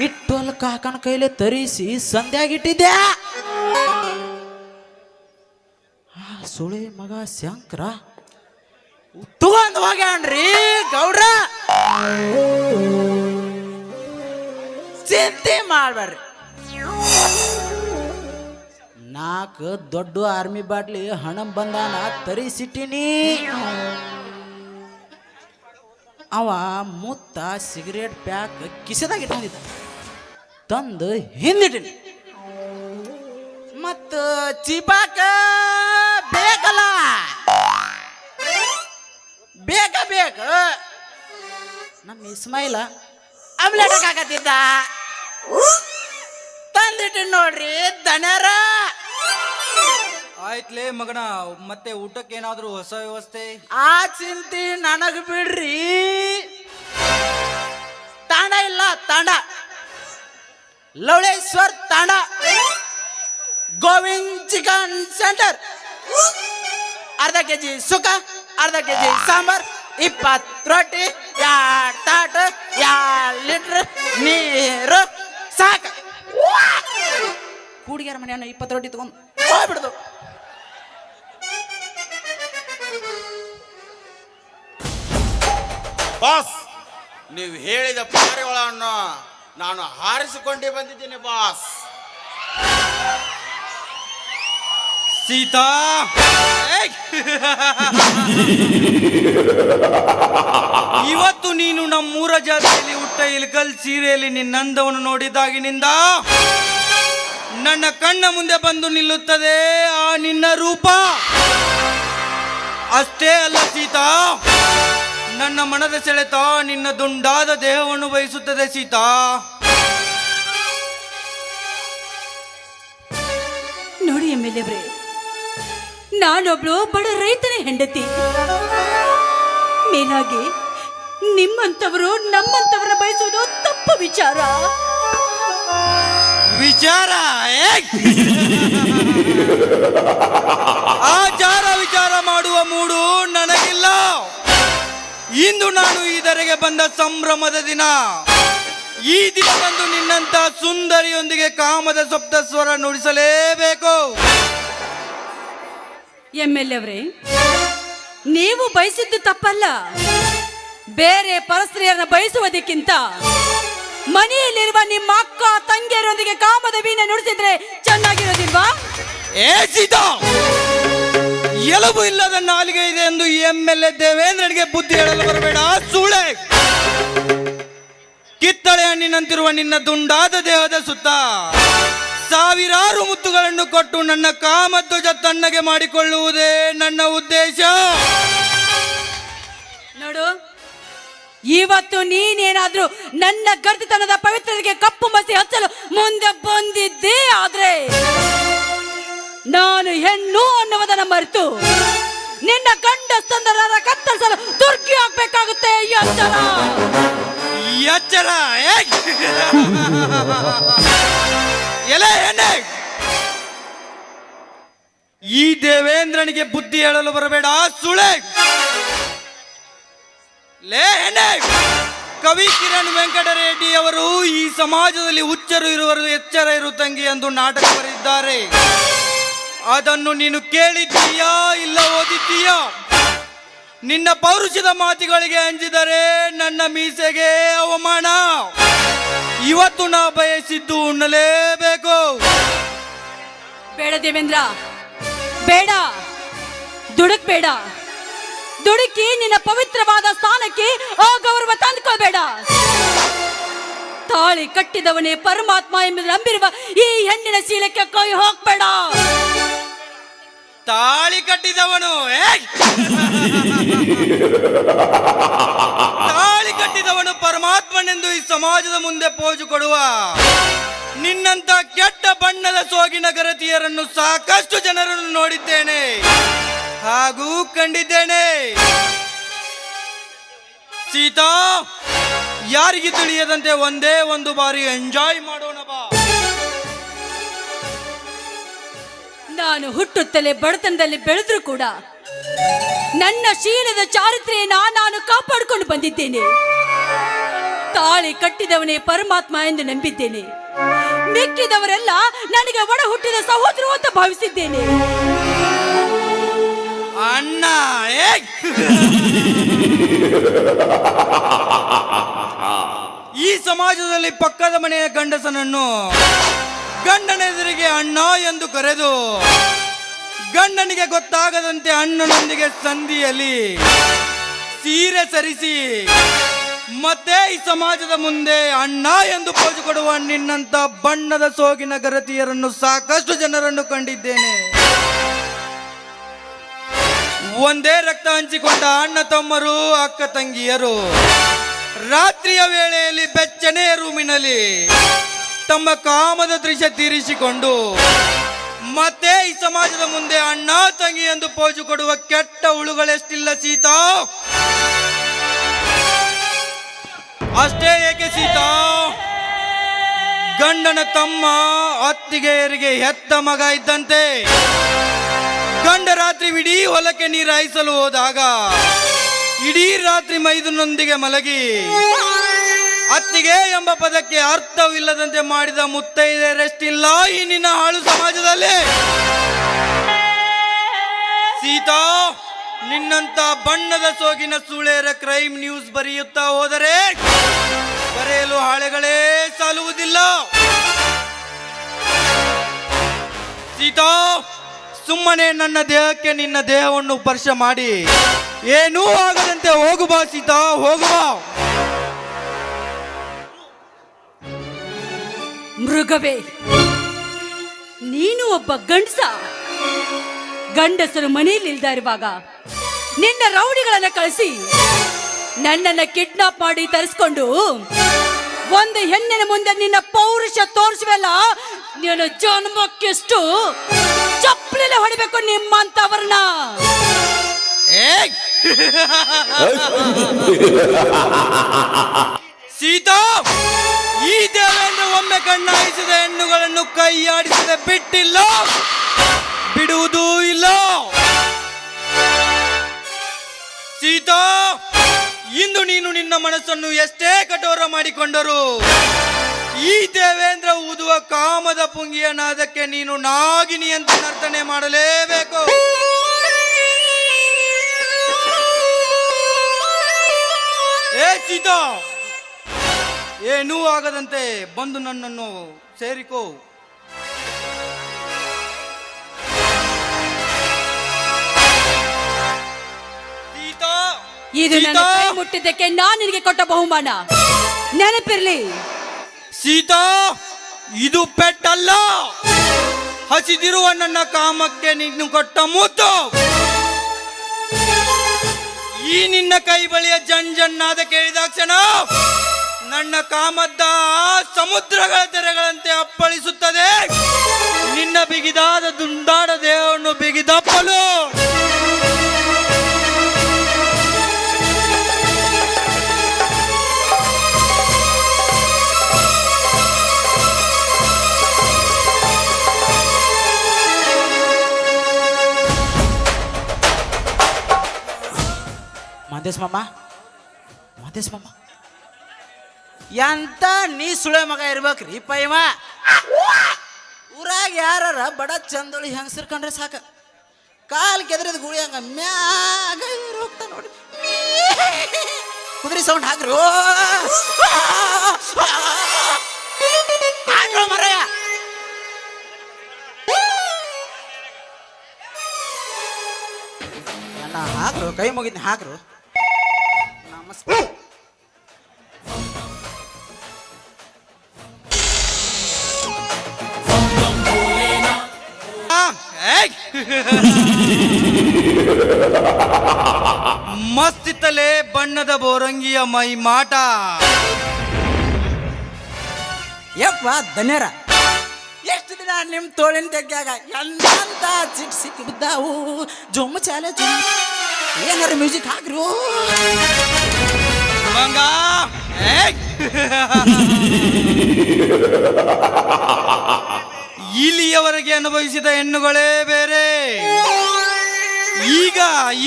Speaker 10: ಇಟ್ಟೊಲ್ ಕಾಕನ ಕೈಲಿ ತರಿಸಿ ಸಂಧ್ಯಾಗಿಟ್ಟಿದ್ದೆ. ಸುಳಿ ಮಗ ಶಂಕರ ತಗೊಂಡ್ ಹೋಗ್ಯಾನ್ರಿ ಗೌಡ್ರ. ಚಿಂತೆ ಮಾಡ್ಬೇಡ್ರಿ, 4 ದೊಡ್ಡ ಆರ್ಮಿ ಬಾಟ್ಲಿ ಹಣ ಬಂದಾನ ತರಿಸಿಟ್ಟಿನಿ. ಅವ ಮುತ್ತ ಸಿಗರೇಟ್ ಪ್ಯಾಕ್ ಕಿಸೆದಾಗ ಇಟ್ಕೊಂಡಿದ್ದ, ತಂದು ಹಿಂದಿಟ್ಟಿನಿ. ಮತ್ತು ಚಿಪಾಕ ಬೇಕಲ್ಲ, ಬೇಕ ನಮ್ಮ ಇಸ್ಮಾಯಿಲ ಆಮ್ಲೆಟ್ ಹಾಕತ್ತಿದ್ದ, ತಂದಿಟ್ಟಿನಿ ನೋಡ್ರಿ ದಣ್ಯರ.
Speaker 9: ಆಯ್ತ್ಲೇ ಮಗನ, ಮತ್ತೆ ಊಟಕ್ಕೆ ಏನಾದ್ರೂ ಹೊಸ ವ್ಯವಸ್ಥೆ?
Speaker 10: ಆ ಚಿಂತೆ ನನಗ್ ಬಿಡ್ರಿ. ತಾಂಡ ಇಲ್ಲ, ತಾಂಡ ಲವಳೇಶ್ವರ್ ತಾಂಡ, ಗೋವಿಂದ್ ಚಿಕನ್ ಸೆಂಟರ್, ಅರ್ಧ ಕೆಜಿ ಸುಕ್ಕ, ಅರ್ಧ ಕೆಜಿ ಸಾಂಬಾರ್, 20 ರೊಟ್ಟಿ, 2 ತಾಟ, 2 ಲೀಟರ್ ನೀರು ಸಾಕ. ಕೂಡಿಗಾರ ಮನೆಯನ್ನ 20 ರೊಟ್ಟಿ ತಗೊಂಡು ಹೋಗ್ಬಿಡ್ದು.
Speaker 11: ಬಾಸ್, ನೀವು ಹೇಳಿದ ಪಾರಿವಾಳವನ್ನು ನಾನು ಹಾರಿಸಿಕೊಂಡೇ ಬಂದಿದ್ದೀನಿ ಬಾಸ್.
Speaker 9: ಸೀತಾ, ಇವತ್ತು ನೀನು ನಮ್ಮೂರ ಜಾತ್ರೆಯಲ್ಲಿ ಹುಟ್ಟ ಇಲ್ಕಲ್ ಸೀರೆಯಲ್ಲಿ ನಿನ್ನಂದವನ್ನು ನೋಡಿದಾಗಿನಿಂದ ನನ್ನ ಕಣ್ಣ ಮುಂದೆ ಬಂದು ನಿಲ್ಲುತ್ತದೆ ಆ ನಿನ್ನ ರೂಪ. ಅಷ್ಟೇ ಅಲ್ಲ ಸೀತಾ, ನನ್ನ ಮನದ ಸೆಳೆತ ನಿನ್ನ ದುಂಡಾದ ದೇಹವನ್ನು ಬಯಸುತ್ತದೆ ಸೀತಾ.
Speaker 2: ನೋಡಿ ಎಮ್ಮೆಲ್ಲೆವ್ರೆ, ನಾನೊಬ್ಳು ಬಡ ರೈತನ ಹೆಂಡತಿ. ಮೇಲಾಗಿ ನಿಮ್ಮಂತವರು ನಮ್ಮಂತವರ ಬಯಸುವುದು ತಪ್ಪು ವಿಚಾರ.
Speaker 9: ಆಚಾರ ವಿಚಾರ ಮಾಡುವ ಮೂಡು ನನಗಿಲ್ಲ. ಇಂದು ನಾನು ಇದರೆಗೆ ಬಂದ ಸಂಭ್ರಮದ ದಿನ. ಈ ದಿನದಂದು ನಿನ್ನಂತ ಸುಂದರಿಯೊಂದಿಗೆ ಕಾಮದ ಸಪ್ತ ಸ್ವರ ನುಡಿಸಲೇಬೇಕು.
Speaker 2: MLA ಅವರೇ, ನೀವು ಬಯಸಿದ್ದು ತಪ್ಪಲ್ಲ. ಬೇರೆ ಪರಸ್ತ್ರೀಯರನ್ನ ಬಯಸುವುದಕ್ಕಿಂತ ಮನೆಯಲ್ಲಿರುವ ನಿಮ್ಮ ಅಕ್ಕ ತಂಗಿಯರೊಂದಿಗೆ ಕಾಮದ ವೀಣೆ ನುಡಿಸಿದ್ರೆ ಚೆನ್ನಾಗಿರೋದಿಲ್ವಾ?
Speaker 9: ಏ ಸೀತಾ, ಎಲುಬು ಇಲ್ಲದ ನಾಲಿಗೆ ಇದೆ ಎಂದು MLA ದೇವೇಂದ್ರನಿಗೆ ಬುದ್ಧಿ ಹೇಳಲು ಬರಬೇಡ ಸೂಳೆ. ಕಿತ್ತಳೆ ಹಣ್ಣಿನಂತಿರುವ ನಿನ್ನ ದುಂಡಾದ ದೇಹದ ಸುತ್ತ ಸಾವಿರಾರು ಮುತ್ತುಗಳನ್ನು ಕೊಟ್ಟು ನನ್ನ ಕಾಮಧ್ವಜ ತಣ್ಣಗೆ ಮಾಡಿಕೊಳ್ಳುವುದೇ ನನ್ನ ಉದ್ದೇಶ.
Speaker 2: ನೋಡು, ಇವತ್ತು ನೀನೇನಾದ್ರೂ ನನ್ನ ಗರ್ದಿತನದ ಪವಿತ್ರತೆಗೆ ಕಪ್ಪು ಮಸಿ ಹಚ್ಚಲು ಮುಂದೆ ಬಂದಿದ್ದೇ ಆದ್ರೆ ನಾನು ಹೆಣ್ಣು ಅನ್ನುವುದನ್ನು ಮರೆತು ನಿನ್ನ ಗಂಡ ಸ್ತಂದರ ಕತ್ತರಿಸಲು ತುರ್ಕಿ ಹಾಕ್ಬೇಕಾಗುತ್ತೆ. ಎಚ್ಚರ
Speaker 9: ಎಚ್ಚರ. ಎಲೆ ಹೆಣ್ಣೆ, ಈ ದೇವೇಂದ್ರನಿಗೆ ಬುದ್ಧಿ ಹೇಳಲು ಬರಬೇಡ ಸುಳೆ. ಲೇ ಹೆಣ್ಣೆ, ಕವಿ ಕಿರಣ್ ವೆಂಕಟರೆಡ್ಡಿ ಅವರು ಈ ಸಮಾಜದಲ್ಲಿ ಹುಚ್ಚರು ಇರುವರು ಎಚ್ಚರ ಇರು ತಂಗಿ ಎಂದು ನಾಟಕ ಬರೆದಿದ್ದಾರೆ. ಅದನ್ನು ನೀನು ಕೇಳಿದ್ದೀಯಾ ಇಲ್ಲ ಓದಿದ್ದೀಯಾ? ನಿನ್ನ ಪೌರುಷದ ಮಾತುಗಳಿಗೆ ಅಂಜಿದರೆ ನನ್ನ ಮೀಸೆಗೆ ಅವಮಾನ. ಇವತ್ತು ನಾ ಬಯಸಿದ್ದು ಉಣ್ಣಲೇಬೇಕು.
Speaker 2: ಬೇಡ ದೇವೇಂದ್ರ, ಬೇಡ. ದುಡುಕ್ಬೇಡ. ದುಡುಕಿ ನಿನ್ನ ಪವಿತ್ರವಾದ ಸ್ಥಾನಕ್ಕೆ ಅಗೌರವ ತಂದುಕೊಳ್ಬೇಡ. ತಾಳಿ ಕಟ್ಟಿದವನೇ ಪರಮಾತ್ಮ ಎಂಬುದು ನಂಬಿರುವ ಈ ಹೆಣ್ಣಿನ ಶೀಲಕ್ಕೆ ಕೈ ಹೋಗ್ಬೇಡ.
Speaker 9: ತಾಳಿ ಕಟ್ಟಿದವನು ತಾಳಿ ಕಟ್ಟಿದವನು ಪರಮಾತ್ಮನೆಂದು ಈ ಸಮಾಜದ ಮುಂದೆ ಪೋಜು ಕೊಡುವ ನಿನ್ನಂತ ಕೆಟ್ಟ ಬಣ್ಣದ ಸೋಗಿನ ಗರತಿಯರನ್ನು ಸಾಕಷ್ಟು ಜನರನ್ನು ನೋಡಿದ್ದೇನೆ ಹಾಗೂ ಕಂಡಿದ್ದೇನೆ. ಸೀತಾ, ಯಾರಿಗೆ ತಿಳಿಯದಂತೆ ಒಂದೇ ಒಂದು ಬಾರಿ ಎಂಜಾಯ್ ಮಾಡೋಣ ಬಾ.
Speaker 2: ನಾನು ಹುಟ್ಟುತ್ತಲೇ ಬಡತನದಲ್ಲಿ ಬೆಳೆದ್ರೂ ಕೂಡ ನನ್ನ ಶೀಲದ ಚಾರಿತ್ರ್ಯನ ನಾನು ಕಾಪಾಡಿಕೊಂಡು ಬಂದಿದ್ದೇನೆ. ತಾಳಿ ಕಟ್ಟಿದವನೇ ಪರಮಾತ್ಮ ಎಂದು ನಂಬಿದ್ದೇನೆ. ಮಿಕ್ಕಿದವರೆಲ್ಲ ನನಗೆ ಒಡ ಹುಟ್ಟಿದ ಸಹೋದರ ಅಂತ ಭಾವಿಸಿದ್ದೇನೆ.
Speaker 9: ಅಣ್ಣ, ಈ ಸಮಾಜದಲ್ಲಿ ಪಕ್ಕದ ಮನೆಯ ಗಂಡಸನನ್ನು ಗಂಡನೆದುರಿಗೆ ಅಣ್ಣ ಎಂದು ಕರೆದು ಗಂಡನಿಗೆ ಗೊತ್ತಾಗದಂತೆ ಅಣ್ಣನೊಂದಿಗೆ ಸಂಧಿಯಲ್ಲಿ ಸೀರೆ ಸರಿಸಿ ಮತ್ತೆ ಈ ಸಮಾಜದ ಮುಂದೆ ಅಣ್ಣ ಎಂದು ಪೋಜು ಕೊಡುವ ನಿನ್ನಂತ ಬಣ್ಣದ ಸೋಗಿನ ಗರತಿಯರನ್ನು ಸಾಕಷ್ಟು ಜನರನ್ನು ಕಂಡಿದ್ದೇನೆ. ಒಂದೇ ರಕ್ತ ಹಂಚಿಕೊಂಡ ಅಣ್ಣ ತಮ್ಮರು, ಅಕ್ಕ ತಂಗಿಯರು ರಾತ್ರಿಯ ವೇಳೆಯಲ್ಲಿ ಬೆಚ್ಚನೆಯ ರೂಮಿನಲ್ಲಿ ತಮ್ಮ ಕಾಮದ ದೃಶ್ಯ ತೀರಿಸಿಕೊಂಡು ಮತ್ತೆ ಈ ಸಮಾಜದ ಮುಂದೆ ಅಣ್ಣ ತಂಗಿ ಎಂದು ಪೋಜು ಕೊಡುವ ಕೆಟ್ಟ ಹುಳುಗಳೆಷ್ಟಿಲ್ಲ ಸೀತಾ. ಅಷ್ಟೇ ಏಕೆ ಸೀತಾ, ಗಂಡನ ತಮ್ಮ ಅತ್ತಿಗೆಯರಿಗೆ ಹೆತ್ತ ಮಗ ಇದ್ದಂತೆ. ಗಂಡ ರಾತ್ರಿ ಇಡೀ ಹೊಲಕ್ಕೆ ನೀರು ಹಾಯಿಸಲು ಹೋದಾಗ ಇಡೀ ರಾತ್ರಿ ಮೈದುನೊಂದಿಗೆ ಮಲಗಿ ಅತ್ತಿಗೆ ಎಂಬ ಪದಕ್ಕೆ ಅರ್ಥವಿಲ್ಲದಂತೆ ಮಾಡಿದ ಮುತ್ತೈದೆಯರೆಷ್ಟಿಲ್ಲ ಈ ನಿನ್ನ ಹಾಳು ಸಮಾಜದಲ್ಲಿ. ಸೀತಾ, ನಿನ್ನಂತ ಬಣ್ಣದ ಸೋಗಿನ ಸುಳೇರ ಕ್ರೈಮ್ ನ್ಯೂಸ್ ಬರೆಯುತ್ತಾ ಹೋದರೆ ಬರೆಯಲು ಹಾಳೆಗಳೇ ಸಾಲುವುದಿಲ್ಲ. ಸೀತಾ, ಸುಮ್ಮನೆ ನನ್ನ ದೇಹಕ್ಕೆ ನಿನ್ನ ದೇಹವನ್ನು ಸ್ಪರ್ಶ ಮಾಡಿ ಏನೂ ಆಗದಂತೆ ಹೋಗು ಬಾ ಸೀತಾ, ಹೋಗು ಬಾ.
Speaker 2: ಮೃಗವೇ, ನೀನು ಒಬ್ಬ ಗಂಡಸ. ಗಂಡಸರು ಮನೆಯಲ್ಲಿ ಇಲ್ದ ಇರುವಾಗ ನಿನ್ನ ರೌಡಿಗಳನ್ನ ಕಳಿಸಿ ನನ್ನನ್ನ ಕಿಡ್ನಾಪ್ ಮಾಡಿ ತರಿಸ್ಕೊಂಡು ಒಂದು ಹೆಣ್ಣಿನ ಮುಂದೆ ನಿನ್ನ ಪೌರುಷ ತೋರಿಸುವಲ್ಲ, ನಿನ್ನ ಜನ್ಮಕ್ಕೆಷ್ಟು ಚಪ್ಪಲಿಲೆ ಹೊಡಿಬೇಕು ನಿಮ್ಮಂತವರನ್ನ.
Speaker 9: ಸೀತಾ, ಈ ದೇವೇಂದ್ರ ಒಮ್ಮೆ ಕಣ್ಣಾಯಿಸಿದ ಹೆಣ್ಣುಗಳನ್ನು ಕೈಯಾಡಿಸದೆ ಬಿಟ್ಟಿಲ್ಲ, ಬಿಡುವುದೂ ಇಲ್ಲ. ಸೀತಾ, ಇಂದು ನೀನು ನಿನ್ನ ಮನಸ್ಸನ್ನು ಎಷ್ಟೇ ಕಠೋರ ಮಾಡಿಕೊಂಡರು ಈ ದೇವೇಂದ್ರ ಊದುವ ಕಾಮದ ಪುಂಗಿಯ ನಾದಕ್ಕೆ ನೀನು ನಾಗಿನಿ ಅಂತ ನರ್ತನೆ ಮಾಡಲೇಬೇಕು. ಏ ಸೀತಾ, ಏನೂ ಆಗದಂತೆ ಬಂದು ನನ್ನನ್ನು ಸೇರಿಕೋ. ಸೀತಾ,
Speaker 2: ಇದು ನನ್ನ
Speaker 9: ಸೀತಾ,
Speaker 2: ಕೈ ಮುಟ್ಟಿದ್ದಕ್ಕೆ ನಾನು ನಿನಗೆ ಕೊಟ್ಟ ಬಹುಮಾನ ನೆನಪಿರ್ಲಿ.
Speaker 9: ಸೀತಾ, ಇದು ಪೆಟ್ಟಲ್ಲ, ಹಸಿದಿರುವ ನನ್ನ ಕಾಮಕ್ಕೆ ನೀನು ಕೊಟ್ಟ ಮುತ್ತು. ಈ ನಿನ್ನ ಕೈ ಬಳಿಯ ಜಂಜನ್ನಾದ ಕೇಳಿದಾಕ್ಷಣ ನನ್ನ ಕಾಮದ್ದ ಸಮುದ್ರಗಳ ತೆರೆಗಳಂತೆ ಅಪ್ಪಳಿಸುತ್ತದೆ. ನಿನ್ನ ಬಿಗಿದಾದ ದುಂಡಾಡ ದೇಹವನ್ನು ಬಿಗಿದಪ್ಪಲು.
Speaker 10: ಮಹದೇಶ್ ಮಾಮ ಎಂತ ನೀ ಸುಳೆ ಮಗ ಇರ್ಬೇಕ್ರಿ ಪೈಮ. ಊರಾಗ ಯಾರ ಬಡ ಚಂದೊಳಿ ಹೆಂಗಸರ್ ಕಂಡ್ರೆ ಸಾಕ, ಕಾಲ್ ಕೆದ್ರದ ಗುಳಿ ಹಂಗ ಮ್ಯಾಗ ಹೋಗ್ತಾ ನೋಡಿ. ಕುದುರೆ ಸೌಂಡ್ ಹಾಕ್ರು ಮರಯ. ಹಾಕ್ರು, ಕೈ ಮುಗಿದ್ನಿ ಹಾಕ್ರು. ನಮಸ್ಕಾರ.
Speaker 9: ಮಸ್ತಿತ್ತಲೇ ಬಣ್ಣದ ಬೋರಂಗಿಯ ಮೈ ಮಾಟ.
Speaker 10: ಯಪ್ಪ ಧನ್ಯರ, ಎಷ್ಟು ದಿನ ನಿಮ್ ತೋಳಿನ ತೆಗ್ಯಾಗ ಎಂತ ಚಿಟ್ ಸಿಕ್ಕಿ ಬಿದ್ದಾವು. ಜೊಮ್ಮ ಚಾಲೆ ಜೊಮ್ಮ ಏನಾರ ಮ್ಯೂಸಿಕ್ ಹಾಕ್ರು.
Speaker 9: ಮಂಗ ಇಲ್ಲಿಯವರೆಗೆ ಅನುಭವಿಸಿದ ಹೆಣ್ಣುಗಳೇ ಬೇರೆ,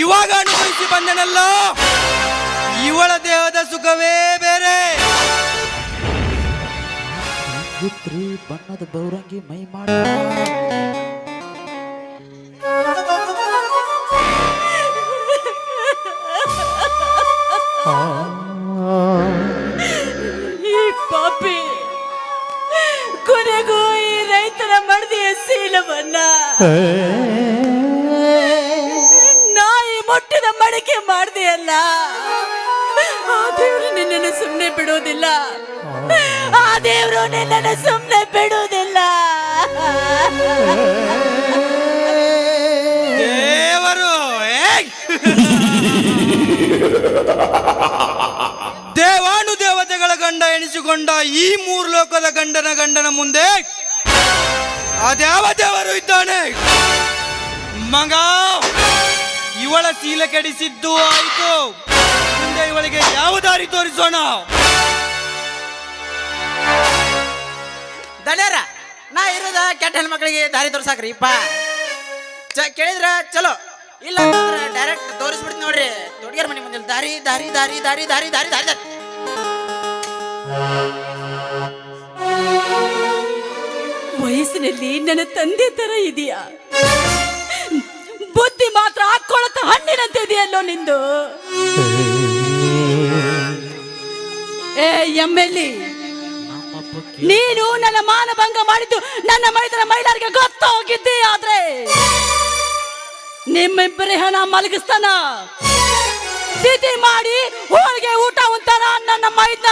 Speaker 9: ಇವಾಗ ಅನುಭವಿಸಿ ಬಂದನಲ್ಲ ಇವಳ ದೇಹದ ಸುಖವೇ ಬೇರೆ.
Speaker 10: ಬಣ್ಣದ ಬೌರಂಗಿ ಮೈ ಮಾಡ.
Speaker 2: ಈ ಪಾಪಿ ಕೊನೆಗೂ ಈ ರೈತರ ಮಡದಿಯ ಶೀಲವನ್ನ ನಾಯಿ ಮುಟ್ಟಿದ ಮಡಿಕೆ ಮಾಡ್ದೆಯಲ್ಲ. ಆ ದೇವರು ನಿನ್ನನ್ನು ಸುಮ್ಮನೆ ಬಿಡೋದಿಲ್ಲ, ಆ ದೇವರು ನಿನ್ನನ್ನು ಸುಮ್ಮನೆ ಬಿಡೋದಿಲ್ಲ.
Speaker 9: ದೇವರು ದೇವಾನು ದೇವತೆಗಳ ಗಂಡ ಎನಿಸಿಕೊಂಡ ಈ ಮೂರು ಲೋಕದ ಗಂಡನ ಮುಂದೆ ಅದ್ಯಾವ ದೇವರು ಇದ್ದಾನೆ? ಮಗ, ಇವಳ ಶೀಲ ಕೆಡಿಸಿದ್ದು ಆಯ್ತು, ಮುಂದೆ ಇವಳಿಗೆ ಯಾವ ದಾರಿ ತೋರಿಸೋಣ?
Speaker 10: ದಡ್ಯಾರ, ನಾ ಇರೋದ ಕೆಟ್ಟ ಹೆಣ್ಮಕ್ಳಿಗೆ ದಾರಿ ತೋರ್ಸಾಕ್ರಿಪ್ಪ. ಕೇಳಿದ್ರ ಚಲೋ, ಇಲ್ಲ ಡೈರೆಕ್ಟ್ ತೋರಿಸ್ಬಿಡ್ತೀನಿ ನೋಡ್ರಿ. ದೊಡ್ಡಗಾರ ಮನೆ ಮುಂದೆ ದಾರಿ ದಾರಿ ದಾರಿ ದಾರಿ ದಾರಿ ದಾರಿ ದಾರಿ ದಾರಿ.
Speaker 2: ವಯಸ್ಸಿನಲ್ಲಿ ನನ್ನ ತಂದೆ ತರ ಇದೆಯಾ? ಬುದ್ಧಿ ಮಾತ್ರ ಹಾಕೊಳ್ಳುತ್ತ ಹಣ್ಣಿನಂತೆ ಇದೆಯಲ್ಲೋ ನಿಂದು. ಏ ಎಮ್ಮೆಲ್ಲಿ, ನೀನು ನನ್ನ ಮಾನಭಂಗ ಮಾಡಿದ್ದು ನನ್ನ ಮೈದಾರಿಗೆ ಗೊತ್ತು ಹೋಗಿದ್ದೆ. ಆದ್ರೆ ನಿಮ್ಮಿಬ್ಬರೇ ಹಣ ಮಲಗಿಸ್ತಾನ, ತಿಥಿ ಮಾಡಿ ಹೋಳಿಗೆ ಊಟ ಉಂತಾನ ನನ್ನ ಮೈದ.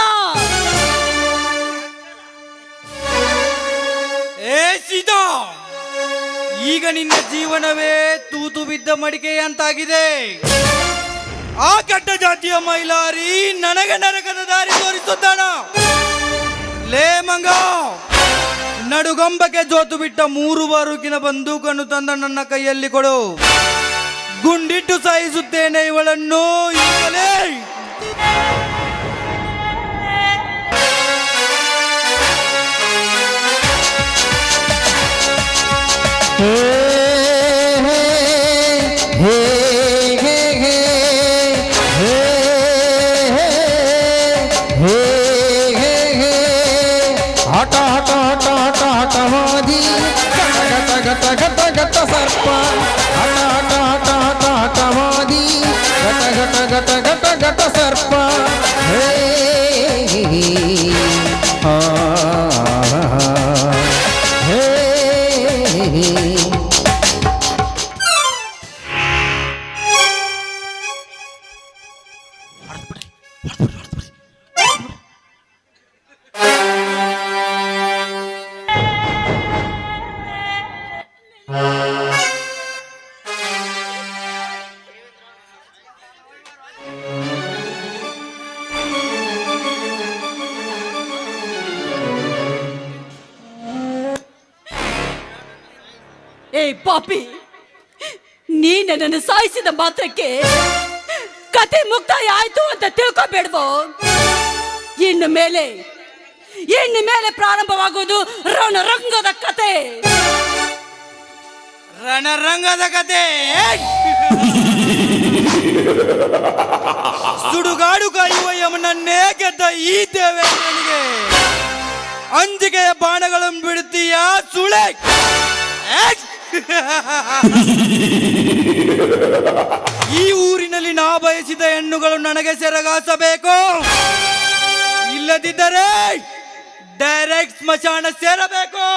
Speaker 9: ಏ ಸೀತಾ, ಈಗ ನಿನ್ನ ಜೀವನವೇ ತೂತು ಬಿದ್ದ ಮಡಿಕೆ ಅಂತಾಗಿದೆ. ಆ ಕೆಟ್ಟ ಜಾತಿಯ ಮೈಲಾರಿ ನನಗೆ ನರಕದ ದಾರಿ ತೋರಿಸುತ್ತಾನ. ಲೇ ಮಂಗ, ನಡುಗಂಬಕ್ಕೆ ಜೋತು ಬಿಟ್ಟ 3 ಬಾರುಕಿನ ಬಂದೂಕನ್ನು ತಂದ ನನ್ನ ಕೈಯಲ್ಲಿ ಕೊಡು. ಗುಂಡಿಟ್ಟು ಸಾಯಿಸುತ್ತೇನೆ ಇವಳನ್ನು ಈಗಲೇ.
Speaker 4: ಘಟ ಸರ್ಪ ಹೇ ಆ, ಹೇ
Speaker 2: ಏ ಪಾಪಿ, ನೀ ನನ್ನನ್ನು ಸಾಯಿಸಿದ ಮಾತ್ರಕ್ಕೆ ಕತೆ ಮುಕ್ತಾಯ ಆಯ್ತು ಅಂತ ತಿಳ್ಕೊಬೇಡ್ವೋ? ಇನ್ನು ಮೇಲೆ ಪ್ರಾರಂಭವಾಗುವುದು ರಣರಂಗದ ಕತೆ.
Speaker 9: ರಣರಂಗದ ಕತೆ. ಸುಡುಗಾಡು ಕಾಯುವ ಯಮನನ್ನೇ ಗೆದ್ದ ಈ ದೇವೇಂದ್ರನಿಗೆ ಅಂಜಿಕೆಯ ಬಾಣಗಳನ್ನು ಬಿಡುತ್ತೀಯ ಸುಳೆ? ಈ ಊರಿನಲ್ಲಿ ನಾ ಬಯಸಿದ ಹೆಣ್ಣುಗಳು ನನಗೆ ಸೆರಗಾಸಬೇಕು, ಇಲ್ಲದಿದ್ದರೆ ಡೈರೆಕ್ಟ್ ಸ್ಮಶಾನ ಸೇರಬೇಕು.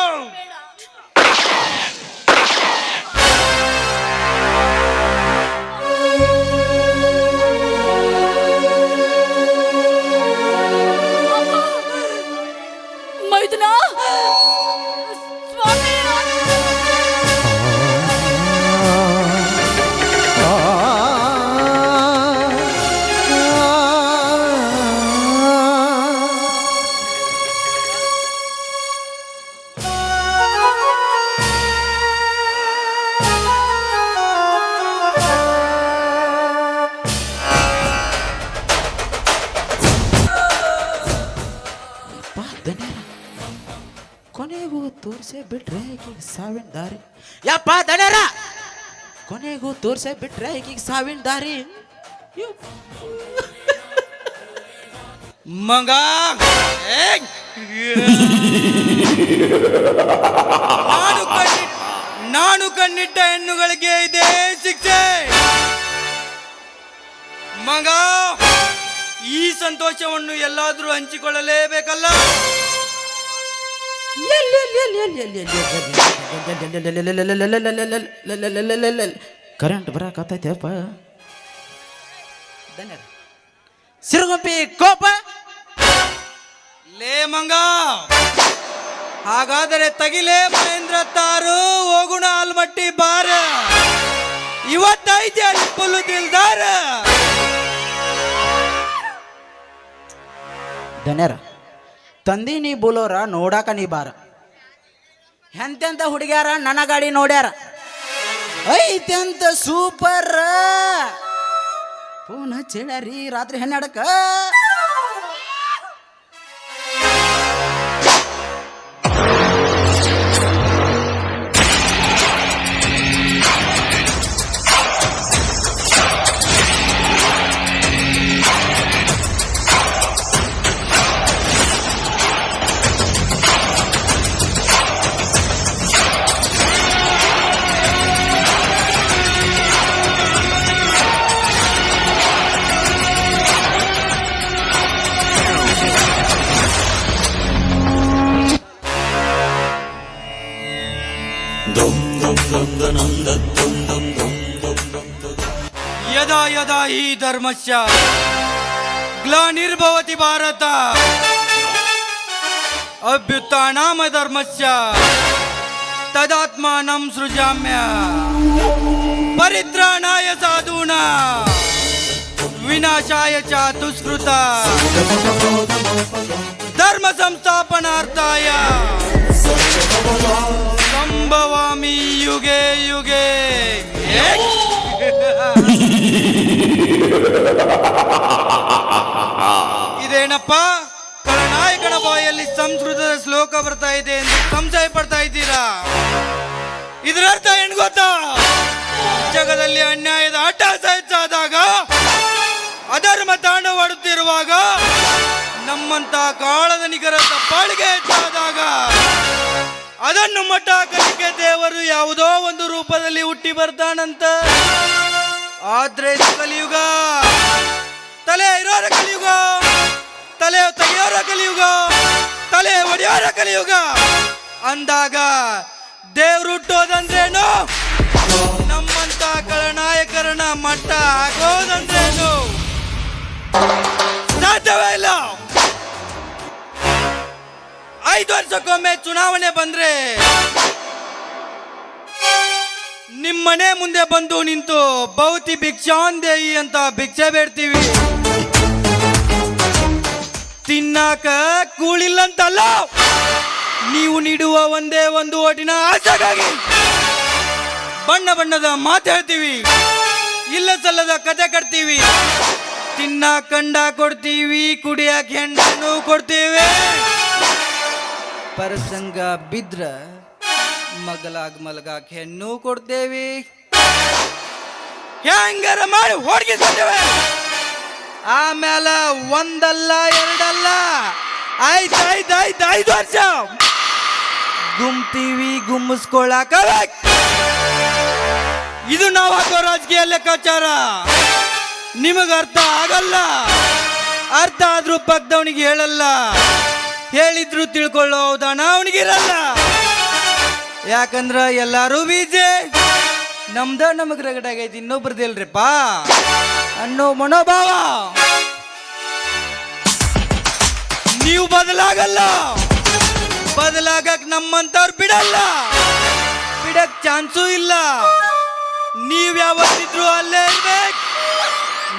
Speaker 2: ಮೈದುನ ಸ್ವಾಮಿ,
Speaker 10: ಕೊನೆಗೂ ತೋರ್ಸೇ ಬಿಟ್ರೆ ಈಗೀಗ ಸಾವಿನ ದಾರಿ. ಯಪ್ಪ ದಣ್ಯರ, ಕೊನೆಗೂ ತೋರ್ಸೇ ಬಿಟ್ರೆ ಈಗೀಗ ಸಾವಿನ ದಾರಿ.
Speaker 9: ಮಂಗ ನಾನು ಕಣ್ಣಿಟ್ಟ ಹೆಣ್ಣುಗಳಿಗೆ ಇದೇ ಶಿಕ್ಷೆ. ಮಗ, ಈ ಸಂತೋಷವನ್ನು ಎಲ್ಲಾದ್ರೂ ಹಂಚಿಕೊಳ್ಳಲೇಬೇಕಲ್ಲ.
Speaker 10: ಕರೆಂಟ್ ಬರಕತ್ತೈತೆಪ್ಪ. ಸಿರುಗುಂಪಿ ಕೋಪ
Speaker 9: ಲೇ ಮಂಗ, ಹಾಗಾದರೆ ತಗಿಲೇ ಮಹೇಂದ್ರ ತಾರು, ಹೋಗುಣ ಆಲ್ಮಟ್ಟಿ ಬಾರ. ಇವತ್ತೈತೆ ಅಲ್ಲಿ ಪುಲ್ಲು ದಿಲ್ದಾರ.
Speaker 10: ಧನ್ಯರ ತಂದಿ ನೀ ಬೋಲೋರ ನೋಡಾಕ ನೀ ಬಾರ. ಎಂತೆಂತ ಹುಡುಗ್ಯಾರ ನನ್ನ ಗಾಡಿ ನೋಡ್ಯಾರ, ಐತೆಂತ ಸೂಪರ್. ಫೋನ್ ಹಚ್ಚಿಳ್ಯಾರಿ ರಾತ್ರಿ 12ಕ್ಕ.
Speaker 9: ಯದಾ ಯದಾ ಹಿ ಧರ್ಮಸ್ಯ ಗ್ಲಾನಿರ್ಭವತಿ ಭಾರತ ಅಭ್ಯುತ್ಥಾನಾಮ ಧರ್ಮಸ್ಯ ತದಾತ್ಮಾನಂ ಸೃಜಾಮ್ಯ ಪರಿತ್ರಾಣಾಯ ಸಾಧೂನಾಂ ವಿನಾಶಾಯ ಚ ದುಷ್ಕೃತ ಧರ್ಮ ಸಂಸ್ಥಾಪನಾರ್ಥಾಯ ಸಂಭವಾಮಿ ಯುಗೆ ಯುಗೆ. ಇದೇನಪ್ಪ, ಖಳನಾಯಕನ ಬಾಯಲ್ಲಿ ಸಂಸ್ಕೃತದ ಶ್ಲೋಕ ಬರ್ತಾ ಇದೆ ಎಂದು ಸಂಶಯ ಪಡ್ತಾ ಇದ್ದೀರಾ? ಇದರರ್ಥ ಏನ್ ಗೊತ್ತಾ? ಜಗದಲ್ಲಿ ಅನ್ಯಾಯದ ಅಟ್ಟಹಾಸ ಹೆಚ್ಚಾದಾಗ, ಅಧರ್ಮ ತಾಂಡವಾಡುತ್ತಿರುವಾಗ, ನಮ್ಮಂತ ಕಾಳದ ನಿಗರ ಬಾಳಿಗೆ ಹೆಚ್ಚಾದಾಗ ಅದನ್ನು ಮಟ್ಟ ಹಾಕಲಿಕ್ಕೆ ದೇವರು ಯಾವುದೋ ಒಂದು ರೂಪದಲ್ಲಿ ಹುಟ್ಟಿ ಬರ್ತಾನಂತ. ಆದ್ರೆ ಇದು ಕಲಿಯುಗ. ತಲೆ ಇರೋರ ಕಲಿಯುಗ, ತಲೆ ತೆಗೆಯೋರ ಕಲಿಯುಗ, ತಲೆ ಒಡೆಯೋರ ಕಲಿಯುಗ ಅಂದಾಗ ದೇವ್ರು ಹುಟ್ಟೋದಂದ್ರೇನು, ನಮ್ಮಂತ ಖಳನಾಯಕರನ್ನ ಮಟ್ಟ ಹಾಕೋದಂದ್ರೇನು ಸಾಧ್ಯವೇ ಇಲ್ಲ. 5 ವರ್ಷಕ್ಕೊಮ್ಮೆ ಚುನಾವಣೆ ಬಂದ್ರೆ ನಿಮ್ಮನೆ ಮುಂದೆ ಬಂದು ನಿಂತು ಭೌತಿ ಭಿಕ್ಷಾಂದೇಯಿ ಅಂತ ಭಿಕ್ಷೆ ಬೇಡ್ತೀವಿ. ತಿನ್ನಾಕ ಕೂಳಿಲ್ಲಂತಲ್ಲ, ನೀವು ನೀಡುವ ಒಂದೇ ಒಂದು ಓಟಿನ ಆಸೆಗಾಗಿ ಬಣ್ಣ ಬಣ್ಣದ ಮಾತು ಹೇಳ್ತೀವಿ, ಇಲ್ಲ ಸಲ್ಲದ ಕತೆ ಕಟ್ತೀವಿ, ತಿನ್ನ ಕಂಡ ಕೊಡ್ತೀವಿ, ಕುಡಿಯಕ್ಕೆ ಹೆಂಡನು ಕೊಡ್ತೀವಿ. ಪರಸಂಗ ಬಿದ್ರ ಮಗಲಾಗ ಮಲಗಾಕ ಹೆಣ್ಣು ಕೊಡ್ತೇವಿ. ಹೆಂಗಾರ ಮಾಡಿ ಹೊಡ್ಗಿಸ್ತೇವೆ. ಆಮೇಲೆ ಒಂದಲ್ಲ ಎರಡಲ್ಲ 5 ವರ್ಷ ಗುಮ್ತೀವಿ, ಗುಮ್ಮಿಸ್ಕೊಳಕ. ಇದು ನಾವು ಹಾಕೋ ರಾಜಕೀಯ ಲೆಕ್ಕಾಚಾರ. ನಿಮಗ ಅರ್ಥ ಆಗಲ್ಲ, ಅರ್ಥ ಆದ್ರೂ ಪಕ್ಕದವನಿಗೆ ಹೇಳಲ್ಲ, ಹೇಳಿದ್ರು ತಿಳ್ಕೊಳ್ಳೋ ಅವಧಾನ ಅವನಿಗಿರಲ್ಲ. ಯಾಕಂದ್ರ ಎಲ್ಲಾರು ಬೀಜೆ, ನಮಗ್ ರಗಡಾಗೈತಿ, ಇನ್ನೊಬ್ರದಿಲ್ರಿಪ್ಪ ಅನ್ನೋ ಮನೋಭಾವ. ನೀವು ಬದಲಾಗಲ್ಲ, ಬದಲಾಗಕ್ ನಮ್ಮಂತವ್ರು ಬಿಡಲ್ಲ, ಬಿಡಕ್ ಚಾನ್ಸೂ ಇಲ್ಲ. ನೀವ್ ಯಾವತ್ತಿದ್ರು ಅಲ್ಲೇ ಇರ್ಬೇಕು,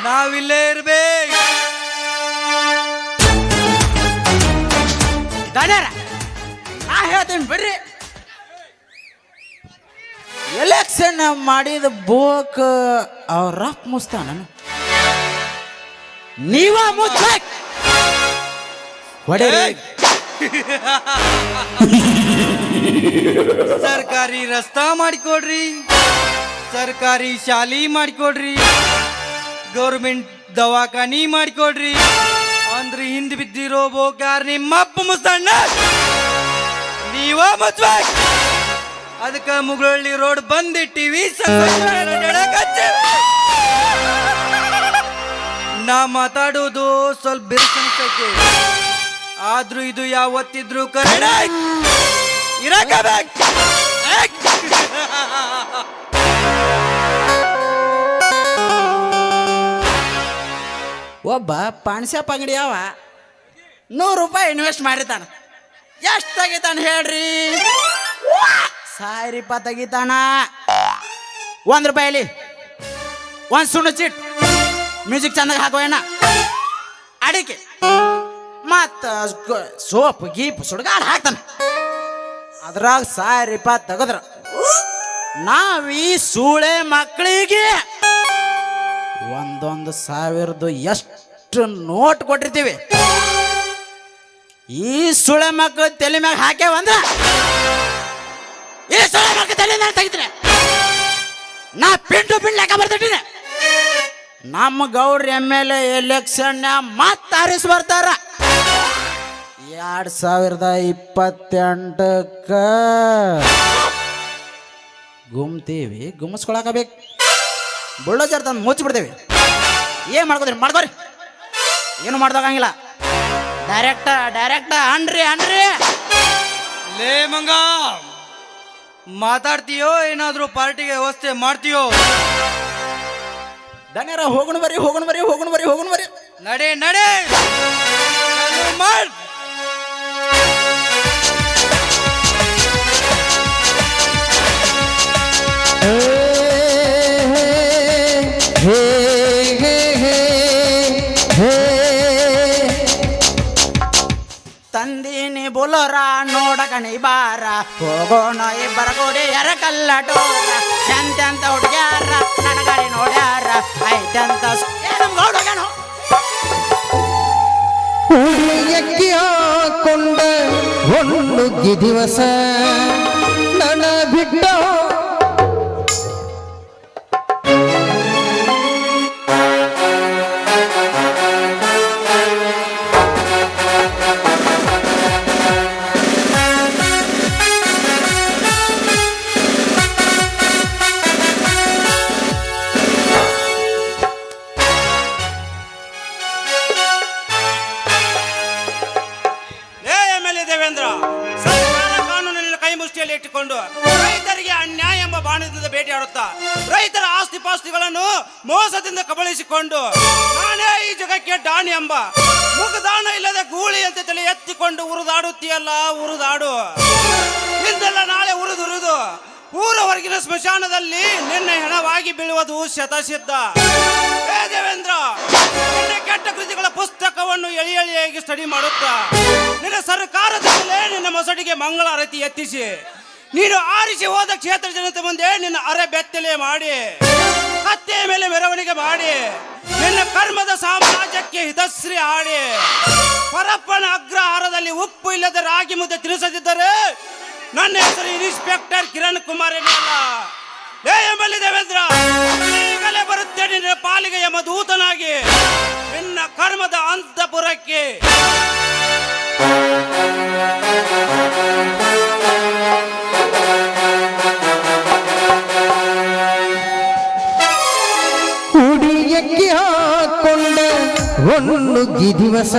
Speaker 9: ನಾವಿಲ್ಲೇ ಇರ್ಬೇಕು.
Speaker 10: ನಾ ಹೇಳ್ತೀನಿ ಬರ್ರಿ. ಎಲೆಕ್ಷನ್ ಮಾಡಿದ ಬೋಕ್ ಅವ್ರ ಮುಸ್ತಾನ, ನೀವ ಮುಚ್ಬೇಕು.
Speaker 9: ಸರ್ಕಾರಿ ರಸ್ತಾ ಮಾಡಿಕೊಡ್ರಿ, ಸರ್ಕಾರಿ ಶಾಲಿ ಮಾಡಿಕೊಡ್ರಿ, ಗೌರ್ಮೆಂಟ್ ದವಾಖಾನಿ ಮಾಡಿಕೊಡ್ರಿ ಅಂದ್ರೆ ಹಿಂದ್ ಬಿದ್ದಿರೋ ಬೋಕಾರ್ ನಿಮ್ಮ ಅಪ್ಪ ಮುಸ್ತಣ್ಣ ನೀವ ಮುಚ್ಬೇಕು. ಅದಕ್ಕೆ ಮುಗಳಳ್ಳಿ ರೋಡ್ ಬಂದಿಟ್ಟಿವಿ, ನಾ ಮಾತಾಡೋದು ಸ್ವಲ್ಪ ಬಿರುಸನ್ಸೈತಿ, ಆದ್ರೂ ಇದು ಯಾವತ್ತಿದ್ರು ಕನ್ನಡ ಇರಬೇಕು.
Speaker 10: ಒಬ್ಬ ಪಾನ್ಶಾಪ್ ಅಂಗಡಿ ಅವ 100 ರೂಪಾಯಿ ಇನ್ವೆಸ್ಟ್ ಮಾಡಿರ್ತಾನ. ಎಷ್ಟು ತೆಗಿತಾನ ಹೇಳ್ರಿ? 1000 ರೂಪಾಯಿ ತೆಗಿತಾನ. 1 ರೂಪಾಯಲ್ಲಿ 1 ಸುಣ್ಣ ಚೀಟ್, ಮ್ಯೂಸಿಕ್ ಚಂದಾಗ ಹಾಕೋಣ, ಅಡಿಕೆ ಮತ್ತ ಸೋಪ್ ಗೀಪ್ ಸುಡ್ಗಾಡ್ ಹಾಕ್ತಾನ. ಅದ್ರಾಗ 1000 ರೂಪಾಯಿ ತೆಗದ್ರ ನಾವೀ ಸೂಳೆ ಮಕ್ಕಳಿಗೆ 1,000 ಎಷ್ಟು ನೋಟ್ ಕೊಟ್ಟಿರ್ತೀವಿ. ಈ ಸುಳೆ ಮಕ್ಕಳು ತಲೆ ಮ್ಯಾಗ ಹಾಕ್ಯಾವಂದ್ರ ಈ ಸುಳೆ ಮಕ್ಕಳು ತಲೆ ಮ್ಯಾಗ ತೆಗಿತೀನಿ, ನಾ ಪಿಂಟು ಲೆಕ್ಕ ಬರ್ತಿದ್ದೀನಿ. ನಮ್ಮ ಗೌಡ್ರ MLA ಎಲೆಕ್ಷನ್ ಮತ್ತೆ ಆರಿಸಿ ಬರ್ತಾರ. 2028ಕ್ಕ ಗುಮ್ತೀವಿ, ಗುಮ್ಮಿಸ್ಕೊಳಕಬೇಕು. ಬುಳ್ಳೋಜರ್ ತಂದು ಮುಚ್ಚಿಬಿಡ್ತೇವೆ. ಏನ್ ಮಾಡ್ಕೋದ್ರಿ ಮಾಡ್ಕೋರಿ, ಏನು ಮಾಡ್ದಾಗಂಗಿಲ್ಲ. ಡೈರೆಕ್ಟ್ ಅನ್ರಿ
Speaker 9: ಲೇ ಮಂಗ, ಮಾತಾಡ್ತೀಯೋ ಏನಾದ್ರೂ ಪಾರ್ಟಿಗೆ ವ್ಯವಸ್ಥೆ ಮಾಡ್ತೀಯೋ?
Speaker 10: ದಣ್ಯರ ಹೋಗೋಣ ಬರ್ರಿ.
Speaker 9: ನಡೆ ಮಾಡ್.
Speaker 10: ತಂದೀನಿ ಬುಲೋರ ನೋಡಕಣಿ ಬಾರ, ಹೋಗೋಣ ಇಬ್ಬರ ಕೂಡಿ ಎರಕಲ್ಲ ಟೋರ. ಎಂತೆಂತ ಹುಡುಗ್ಯಾರ ನನಗಾರಿ ನೋಡ್ಯಾರ, ಐತೆಂತ
Speaker 4: ಹುಡುಗಿಯಕ್ಕೆ ಹಾಕೊಂಡ ಹೊನ್ನುಗ್ಗಿ ದಿವಸ ನನ್ನ ಬಿಟ್ಟ
Speaker 9: ಮಧ್ಯದ ಬೇಟೆಯಾಡುತ್ತಾ ರೈತರ ಆಸ್ತಿ ಪಾಸ್ತಿಗಳನ್ನು ಮೋಸದಿಂದ ಕಬಳಿಸಿಕೊಂಡು ನಾನೇ ಈ ಜಗಕ್ಕೆ ಡಾಣಿ ಎಂಬ ಮುಖದಾನ ಇಲ್ಲದ ಗೂಳಿಯಂತೆ ತಲೆ ಎತ್ತಿಕೊಂಡು ಉರಿದಾಡುತ್ತೀಯಲ್ಲ ಉರಿದಾಡು. ಇಂದೆಲ್ಲ ನಾಳೆ ಉರಿದುರಿದು ಊರ ಹೊರಗಿನ ಸ್ಮಶಾನದಲ್ಲಿ ನಿನ್ನ ಹೆಣವಾಗಿ ಬೀಳುವುದು ಶತಸಿದ್ಧ. ಹೇ ದೇವೇಂದ್ರ, ನಿನ್ನ ಕೆಟ್ಟ ಕೃತಿಗಳ ಪುಸ್ತಕವನ್ನು ಎಳೆಯಾಗಿ ಸ್ಟಡಿ ಮಾಡುತ್ತಾ ನಿನ್ನ ಸರ್ಕಾರದಿಂದಲೇ ನಿನ್ನ ಮೊಸಡಿಗೆ ಮಂಗಳಾರತಿ ಎತ್ತಿಸಿ ನೀನು ಆರಿಸಿ ಹೋದ ಕ್ಷೇತ್ರ ಜನತೆ ಮುಂದೆ ನಿನ್ನ ಅರೆ ಬೆತ್ತಲೆ ಮಾಡಿ ಕತ್ತೆಯ ಮೇಲೆ ಮೆರವಣಿಗೆ ಮಾಡಿ ನಿನ್ನ ಕರ್ಮದ ಸಾಮ್ರಾಜ್ಯಕ್ಕೆ ಹಿತಶ್ರೀ ಆಡಿ ಪರಪ್ಪನ ಅಗ್ರಹಾರದಲ್ಲಿ ಉಪ್ಪು ಇಲ್ಲದ ರಾಗಿ ಮುದ್ದೆ ತಿನ್ನಿಸದಿದ್ದರೆ ನನ್ನ ಹೆಸರು ಇನ್ಸ್ಪೆಕ್ಟರ್ ಕಿರಣ್ ಕುಮಾರ್ ಏನಲ್ಲ. ಎಂಬಲ್ಲಿ ದೇವೇಂದ್ರ, ಈಗಲೇ ಬರುತ್ತೆ ನಿನ್ನ ಪಾಲಿಗೆ ಯಮದೂತನಾಗಿ ನಿನ್ನ ಕರ್ಮದ ಅಂತಪುರಕ್ಕೆ.
Speaker 4: ಹುಡಿಯಕ್ಕೆ ಹಾಕೊಂಡ ಒಣ್ಣುಗ್ಗಿ ದಿವಸ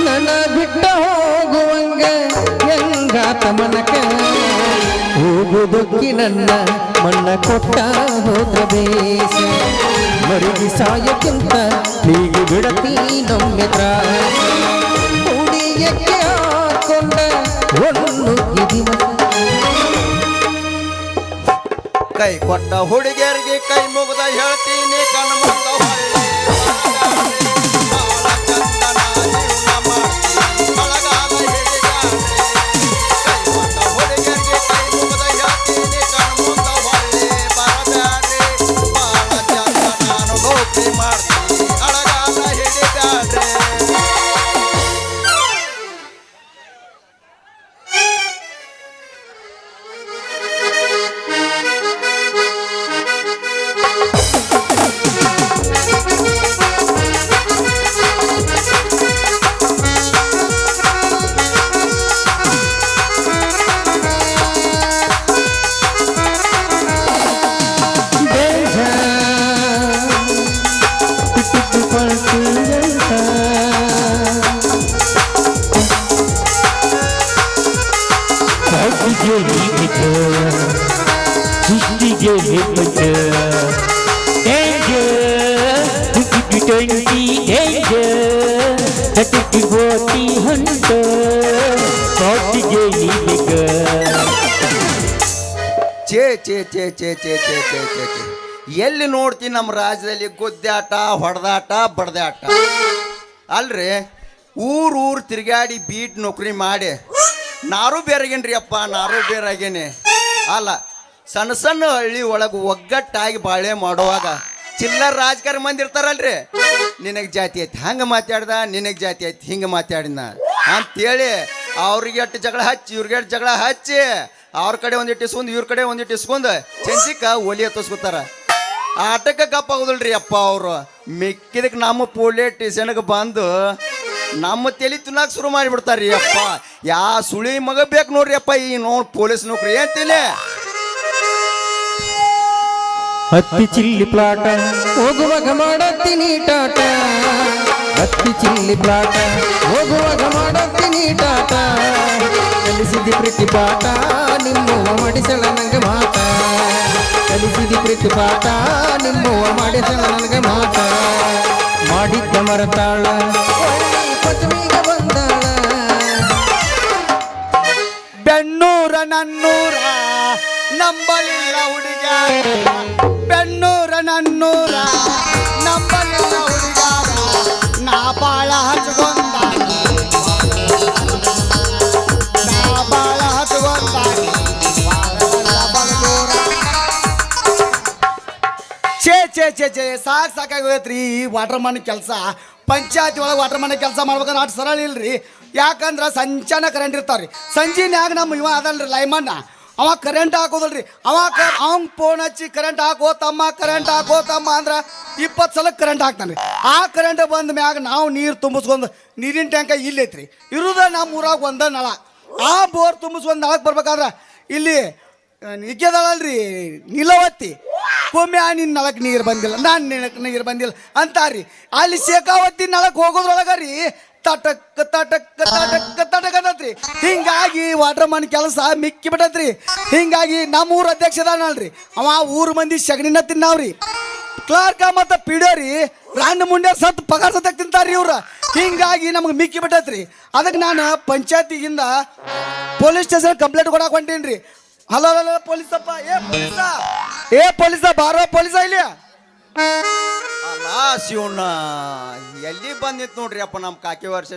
Speaker 4: ನನ್ನ ಬಿಟ್ಟ ಹೋಗುವಂಗ ಹೆಂಗಾತ ಮನಕ ಹೋಗುದಕ್ಕಿ ನನ್ನ ಮಣ್ಣ ಕೊಟ್ಟ ಹೋದ ಬೇಸ ಮರುಗಿ ಸಾಯಕ್ಕಿಂತ ಹೀಗೆ ಬಿಡತಿ ನಮ್ಮೆದ್ರ ಹುಡಿಯಕ್ಕೆ ಹಾಕೊಂಡ ಒಣ್ಣುಗ್ಗಿ ದಿವಸ
Speaker 11: ಕೈ ಕೊಟ್ಟ ಹುಡುಗಿಯರಿಗೆ ಕೈ ಮುಗಿದ ಹೇಳ್ತೀನಿ ಕಣ್ಣು ಮುಂದ ಹೊಳ್ಳಿ ಬಾಳ ಚಂದನ ಜೀವನ ಮಾಡ್ತೀನಿ ಬಳಗಾಲ ಹಿಡಿದಾಡ್ರಿ. ಕೈ ಕೊಟ್ಟ ಹುಡುಗಿಯರಿಗೆ ಕೈ ಮುಗಿದ ಹೇಳ್ತೀನಿ ಕಣ್ಣು ಮುಂದ ಹೊಳ್ಳಿ ಬರಬ್ಯಾಡ್ರಿ. ಬಾಳ ಚಂದ ನಾನು ನೌಕರಿ ಮಾಡ್ತೀನಿ ಅಳಗಾಲ ಹಿಡಿದಾಡ್ರಿ. ಎಲ್ಲಿ ನೋಡ್ತೀನಿ ನಮ್ಮ ರಾಜ್ಯದಲ್ಲಿ ಗುದ್ದಾಟ ಹೊಡೆದಾಟ ಬಡ್ದಾಟ ಅಲ್ರಿ. ಊರು ತಿರುಗಾಡಿ ಬೀಟ್ ನೌಕರಿ ಮಾಡಿ ನಾರು ಬೇರಾಗೇನ್ರಿ ಅಪ್ಪ, ನಾರು ಬೇರಾಗೇನೆ ಅಲ್ಲ. ಸಣ್ಣ ಸಣ್ಣ ಹಳ್ಳಿ ಒಳಗೆ ಒಗ್ಗಟ್ಟಾಗಿ ಬಾಳೆ ಮಾಡುವಾಗ ಚಿಲ್ಲರ ರಾಜಕಾರಣ ಮಂದಿ ಇರ್ತಾರಲ್ರಿ, ನಿನಗೆ ಜಾತಿ ಐತಿ ಹಂಗೆ ಮಾತಾಡ್ದ, ನಿನಗೆ ಜಾತಿ ಐತಿ ಹಿಂಗೆ ಮಾತಾಡಿನ ಅಂತೇಳಿ ಅವ್ರಿಗೆ ಎಷ್ಟು ಜಗಳ ಹಚ್ಚಿ ಇವ್ರಿಗೆ ಎಷ್ಟು ಜಗಳ ಹಚ್ಚಿ ಅವ್ರ ಕಡೆ ಒಂದಿಟ್ಟು ಇಸ್ಕೊಂಡು ಇವ್ರ ಕಡೆ ಒಂದಿಟ್ಟು ಇಸ್ಕೊಂಡು ಚೆಂಚಿಕ ಒಲಿ ಹತ್ತಿಸ್ಕೊತಾರ. ಆಟಕ್ಕೆ ಕಪ್ಪ ಆಗೋದಿಲ್ರಿ ಅಪ್ಪ ಅವರು. ಮಿಕ್ಕಿದಕ್ಕೆ ನಮ್ಮ ಪೊಲೀಸ್ ಸ್ಟೇಷನ್ಗೆ ಬಂದು ನಮ್ಮ ತಲೆ ತಿನ್ನಾಕ ಶುರು ಮಾಡಿಬಿಡ್ತಾರ್ರಿ ಅಪ್ಪ. ಯಾ ಸುಳಿ ಮಗ ಬೇಕು ನೋಡ್ರಿ ಅಪ್ಪ ಈ ನೋಡಿ ಪೊಲೀಸ್ ನೌಕರಿ ಏನ್ತಿಲ್ಲ.
Speaker 4: ಹತ್ತಿ ಚಿಲ್ಲಿ ಪ್ಲಾಟ ಹೋಗುವಾಗ ಮಾಡತ್ತೀನಿ ಟಾಟ, ಹತ್ತಿ ಚಿಲ್ಲಿ ಪ್ಲಾಟ ಹೋಗುವಾಗ ಮಾಡತ್ತೀನಿ ಟಾಟ, ಕಲಿಸಿದಿ ಪ್ರೀತಿ ಪಾಠ ನಿಮ್ಮವ್ವ ಮಾಡಿಸಳ ನಂಗೆ ಮಾತ, ಕಲಿಸಿದಿ ಪ್ರೀತಿ ಪಾಠ ನಿಮ್ಮವ್ವ ಮಾಡಿಸಳ ನನಗೆ ಮಾತ, ಮಾಡಿದ್ದ ಮರತಾಳ ಪತ್ನಿಗೆ ಬಂದಾಳ.
Speaker 9: ಬೆನ್ನೂರ ನನ್ನೂರ ನಂಬಲಿಲ್ಲ ಹುಡುಗ, ಬೆನ್ನೂರ ನನ್ನೂರ ನಂಬಲಿಲ್ಲ ಹುಡುಗ, ನಾ ಬಾಳ ಹಚ್ಕೊಂಡ ನಾ ಬಾಳ ಹಚ್ಕೊಂಡ ಛೇ ಸಾಕಾಗಿ ಹೋಗೈತ್ರಿ ಈ ವಾಟರ್ ಮನ್ ಕೆಲಸ. ಪಂಚಾಯತಿ ಒಳಗೆ ವಾಟರ್ ಮನೆ ಕೆಲಸ ಮಾಡ್ಬೇಕಂದ್ರೆ ಅಷ್ಟು ಸರಳ ಇಲ್ರಿ. ಯಾಕಂದ್ರೆ ಸಂಚಾನ ಕರೆಂಟ್ ಇರ್ತಾವ್ರಿ. ಸಂಜೆನ್ಯಾಗ ನಮ್ಮ ಇವ ಅದಲ್ರಿ ಲೈಮನ್ನ, ಅವ ಕರೆಂಟ್ ಹಾಕೋದಲ್ರಿ. ಅವಂಗೆ ಫೋನ್ ಹಚ್ಚಿ ಕರೆಂಟ್ ಹಾಕೋ ತಮ್ಮ ಕರೆಂಟ್ ಹಾಕೋ ತಮ್ಮ ಅಂದ್ರೆ 20 ಸಲ ಕರೆಂಟ್ ಹಾಕ್ತಾನೆ. ಆ ಕರೆಂಟ್ ಬಂದ ಮ್ಯಾಗ ನಾವು ನೀರು ತುಂಬಿಸ್ಕೊಂಡು ನೀರಿನ ಟ್ಯಾಂಕ ಇಲ್ಲೈತ್ರಿ ಇರುದ ನಮ್ಮ ಊರಾಗ ಒಂದ ನಳ. ಆ ಬೋರ್ ತುಂಬಿಸ್ಕೊಂಡು ನಳಕ್ಕೆ ಬರ್ಬೇಕಾದ್ರೆ ಇಲ್ಲಿ ನಿಗ್ಯದಳಲ್ರಿ ನಿಲವತ್ತಿ ಕೊಮ್ಮೆ ನಿನ್ನ ನಳಕ್ಕೆ ನೀರು ಬಂದಿಲ್ಲ, ನಾನು ನಿನಕ್ಕೆ ನೀರು ಬಂದಿಲ್ಲ ಅಂತಾರ್ರಿ. ಅಲ್ಲಿ ಶೇಖಾವತಿ ನಳಕ್ಕೆ ಹೋಗೋದ್ರೊಳಗ ರೀ
Speaker 8: ತಟಕ್ ತಟಕ್ ತಟಕ್ ತಟಕ್ ಅನ್ನತ್ರಿ. ಹಿಂಗಾಗಿ ವಾಟರ್ ಮನ್ ಕೆಲಸ ಮಿಕ್ಕಿ ಬಿಟ್ಟತ್ರಿ. ಹಿಂಗಾಗಿ ನಮ್ಮ ಊರ ಅಧ್ಯಕ್ಷ ಅದಾನಲ್ರಿ, ಅವ ಊರ್ ಮಂದಿ ಸಗಣಿನ ತಿನ್ನಾವ್ರಿ. ಕ್ಲಾರ್ಕ ಮತ್ತು ಪಿಡಿಯೋರಿ ರಾಂಡ್ ಮುಂಡೆ ಸತ್ ಪಗಾರ ಸತ್ತಾಗ ತಿಂತಾರ್ರಿ ಇವ್ರು. ಹಿಂಗಾಗಿ ನಮಗೆ ಮಿಕ್ಕಿ ಬಿಟ್ಟತ್ರಿ. ಅದಕ್ಕೆ ನಾನು ಪಂಚಾಯತಿಗಿಂದ ಪೊಲೀಸ್ ಸ್ಟೇಷನ್ ಕಂಪ್ಲೇಂಟ್ ಕೊಡಕ್ಕೆ ಹೊಂಟೀನಿ. ಹಲೋ ಹಲೋ ಪೊಲೀಸಪ್ಪ, ಏ ಪೊಲೀಸ ಬಾರೋ ಪೊಲೀಸ ಇಲ್ಲಿ.
Speaker 11: ಅಲ್ಲ ಶಿವಣ್ಣ ಎಲ್ಲಿ ಬಂದಿತ್ತು ನೋಡ್ರಿ ಅಪ್ಪ ನಮ್ಮ ಕಾಕಿ ವರ್ಷ.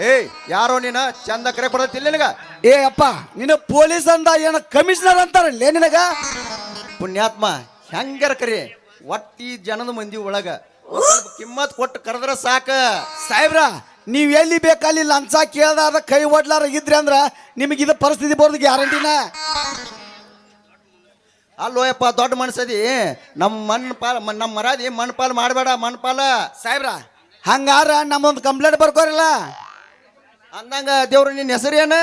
Speaker 11: ಏಯ್ ಯಾರೋ ನೀನ ಚಂದ ಕರೆ ಕೊಡತ್ತಿಲ್ಲ ನಿನಗ?
Speaker 8: ಏ ಅಪ್ಪ ನಿನ್ನ ಪೊಲೀಸ್ ಅಂದ ಏನ ಕಮಿಷನರ್ ಅಂತಾರಲ್ಲೇ ನಿನಗ?
Speaker 11: ಪುಣ್ಯಾತ್ಮ ಹೆಂಗಾರ ಕರಿ, ಒಟ್ಟಿ ಜನದ ಮಂದಿ ಒಳಗ ಒಂದ್ ಸ್ವಲ್ಪ ಕಿಮ್ಮತ್ ಕೊಟ್ಟು ಕರೆದ್ರ ಸಾಕ.
Speaker 8: ಸಾಹೇಬ್ರ ನೀವ್ ಎಲ್ಲಿ ಬೇಕಲ್ಲಿ ಲಂಚ ಕೇಳ್ದಾರ ಕೈ ಒಡ್ಲಾರ ಇದ್ರಿ ಅಂದ್ರ ನಿಮಗೆ ಇದು ಪರಿಸ್ಥಿತಿ ಬರೋದು ಗ್ಯಾರಂಟಿನ.
Speaker 11: ಅಲ್ಲೋಯಪ್ಪ ದೊಡ್ಡ ಮನ್ಸದಿ, ನಮ್ಮ ಮರಾದಿ ಮಣ್ಪಾಲ್ ಮಾಡಬೇಡ. ಮಣ್ಪಾಲ
Speaker 8: ಸಾಹೇಬ್ರ ಹಂಗಾರ ನಮ್ಮೊಂದು ಕಂಪ್ಲೇಂಟ್ ಬರ್ಕೋರಿಲ್ಲ
Speaker 11: ಅಂದಂಗ ದೇವ್ರ ನಿನ್ನ ಹೆಸರೇನು?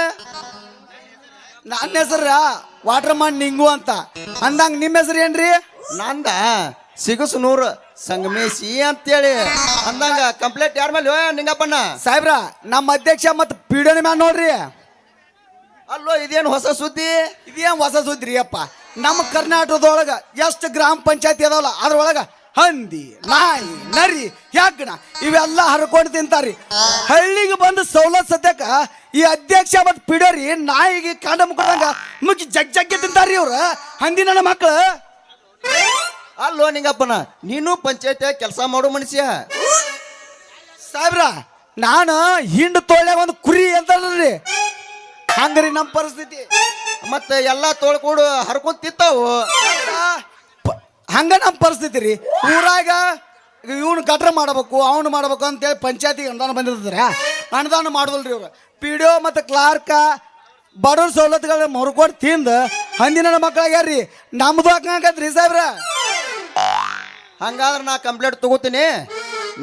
Speaker 8: ನನ್ನ ಹೆಸರ ವಾಟರ್ ಮನ್ ನಿಂಗು ಅಂತ ಅಂದಂಗ ನಿಮ್ಮ ಹೆಸರು ಏನ್ರಿ?
Speaker 11: ನಂದ ಸಿಗಸುನೂರು ಸಂಗಮೇಶಿ ಅಂತೇಳಿ. ಅಂದಂಗ ಕಂಪ್ಲೇಂಟ್ ಯಾರ ಮೇಲೆ ನಿಂಗಪ್ಪಣ್ಣ?
Speaker 8: ಸಾಹೇಬ್ರ ನಮ್ಮ ಅಧ್ಯಕ್ಷ ಮತ್ತು ಪಿಡಿಯೋನ ಮ್ಯಾಲ ನೋಡ್ರಿ.
Speaker 11: ಅಲ್ಲೋ ಇದೇನು ಹೊಸ ಸುದ್ದಿ?
Speaker 8: ಇದೇನು ಹೊಸ ಸುದ್ದಿ ಅಪ್ಪ? ನಮ್ಮ ಕರ್ನಾಟಕದೊಳಗ ಎಷ್ಟು ಗ್ರಾಮ ಪಂಚಾಯತಿ ಅದಾವಲ್ಲ ಅದ್ರೊಳಗ ಹಂದಿ, ನಾಯಿ, ನರಿ, ಹೆಗ್ಗಣ ಇವೆಲ್ಲ ಹರ್ಕೊಂಡು ತಿಂತಾರಿ. ಹಳ್ಳಿಗೆ ಬಂದು ಸವಲತ್ತು ಸದ್ಯಕ್ಕ ಈ ಅಧ್ಯಕ್ಷ ಮತ್ತು ಪಿಡಿಯೋರಿ ನಾಯಿಗೆ ಕಾಂಡ ಮುಕ್ಕದಂಗ ಮುಕ್ಕಿ ಜಗ್ಗಿ ತಿಂತಾರಿ ಇವ್ರು ಹಂದಿ ನನ್ನ ಮಕ್ಕಳು.
Speaker 11: ಅಲ್ಲೋ ನಿಂಗಪ್ಪನ ನೀನು ಪಂಚಾಯತ್ ಕೆಲಸ ಮಾಡೋ ಮನುಷ್ಯ.
Speaker 8: ಸಾಹೇಬ್ರ ನಾನು ಹಿಂಡು ತೋಳ್ಯಾಗ ಒಂದು ಕುರಿ ಅಂತಾರ್ರಿ, ಹಂಗ್ರಿ ನಮ್ಮ ಪರಿಸ್ಥಿತಿ.
Speaker 11: ಮತ್ತೆ ಎಲ್ಲಾ ತೋಳ್ಕೊಡು ಹರ್ಕೊಂಡ್ ತಿಂತಾವು.
Speaker 8: ಹಂಗ ನಮ್ಮ ಪರಿಸ್ಥಿತಿ ರೀ. ಊರಾಗ ಇವನು ಗಟ್ರ ಮಾಡಬೇಕು ಅವನು ಮಾಡ್ಬೇಕು ಅಂತೇಳಿ ಪಂಚಾಯತಿಗೆ ಅನುದಾನ ಬಂದಿರ್ತಾರೆ. ಅನುದಾನ ಮಾಡೋದಲ್ರಿ ಇವ್ರು. ಪಿ ಡಿ ಒ ಮತ್ತು ಕ್ಲಾರ್ಕ ಬಡವ್ರ ಸವಲತ್ತುಗಳನ್ನ ಮರ್ಕೊಂಡು ತಿಂದು ಹಂದಿನ ಮಕ್ಕಳಾಗ್ಯಾರ್ರಿ. ನಮ್ದು ಹಾಕಂಗತ್ರಿ ಸಾಹೇಬ್ರ.
Speaker 11: ಹಂಗಾದ್ರೆ ನಾ ಕಂಪ್ಲೇಂಟ್ ತಗೋತೀನಿ.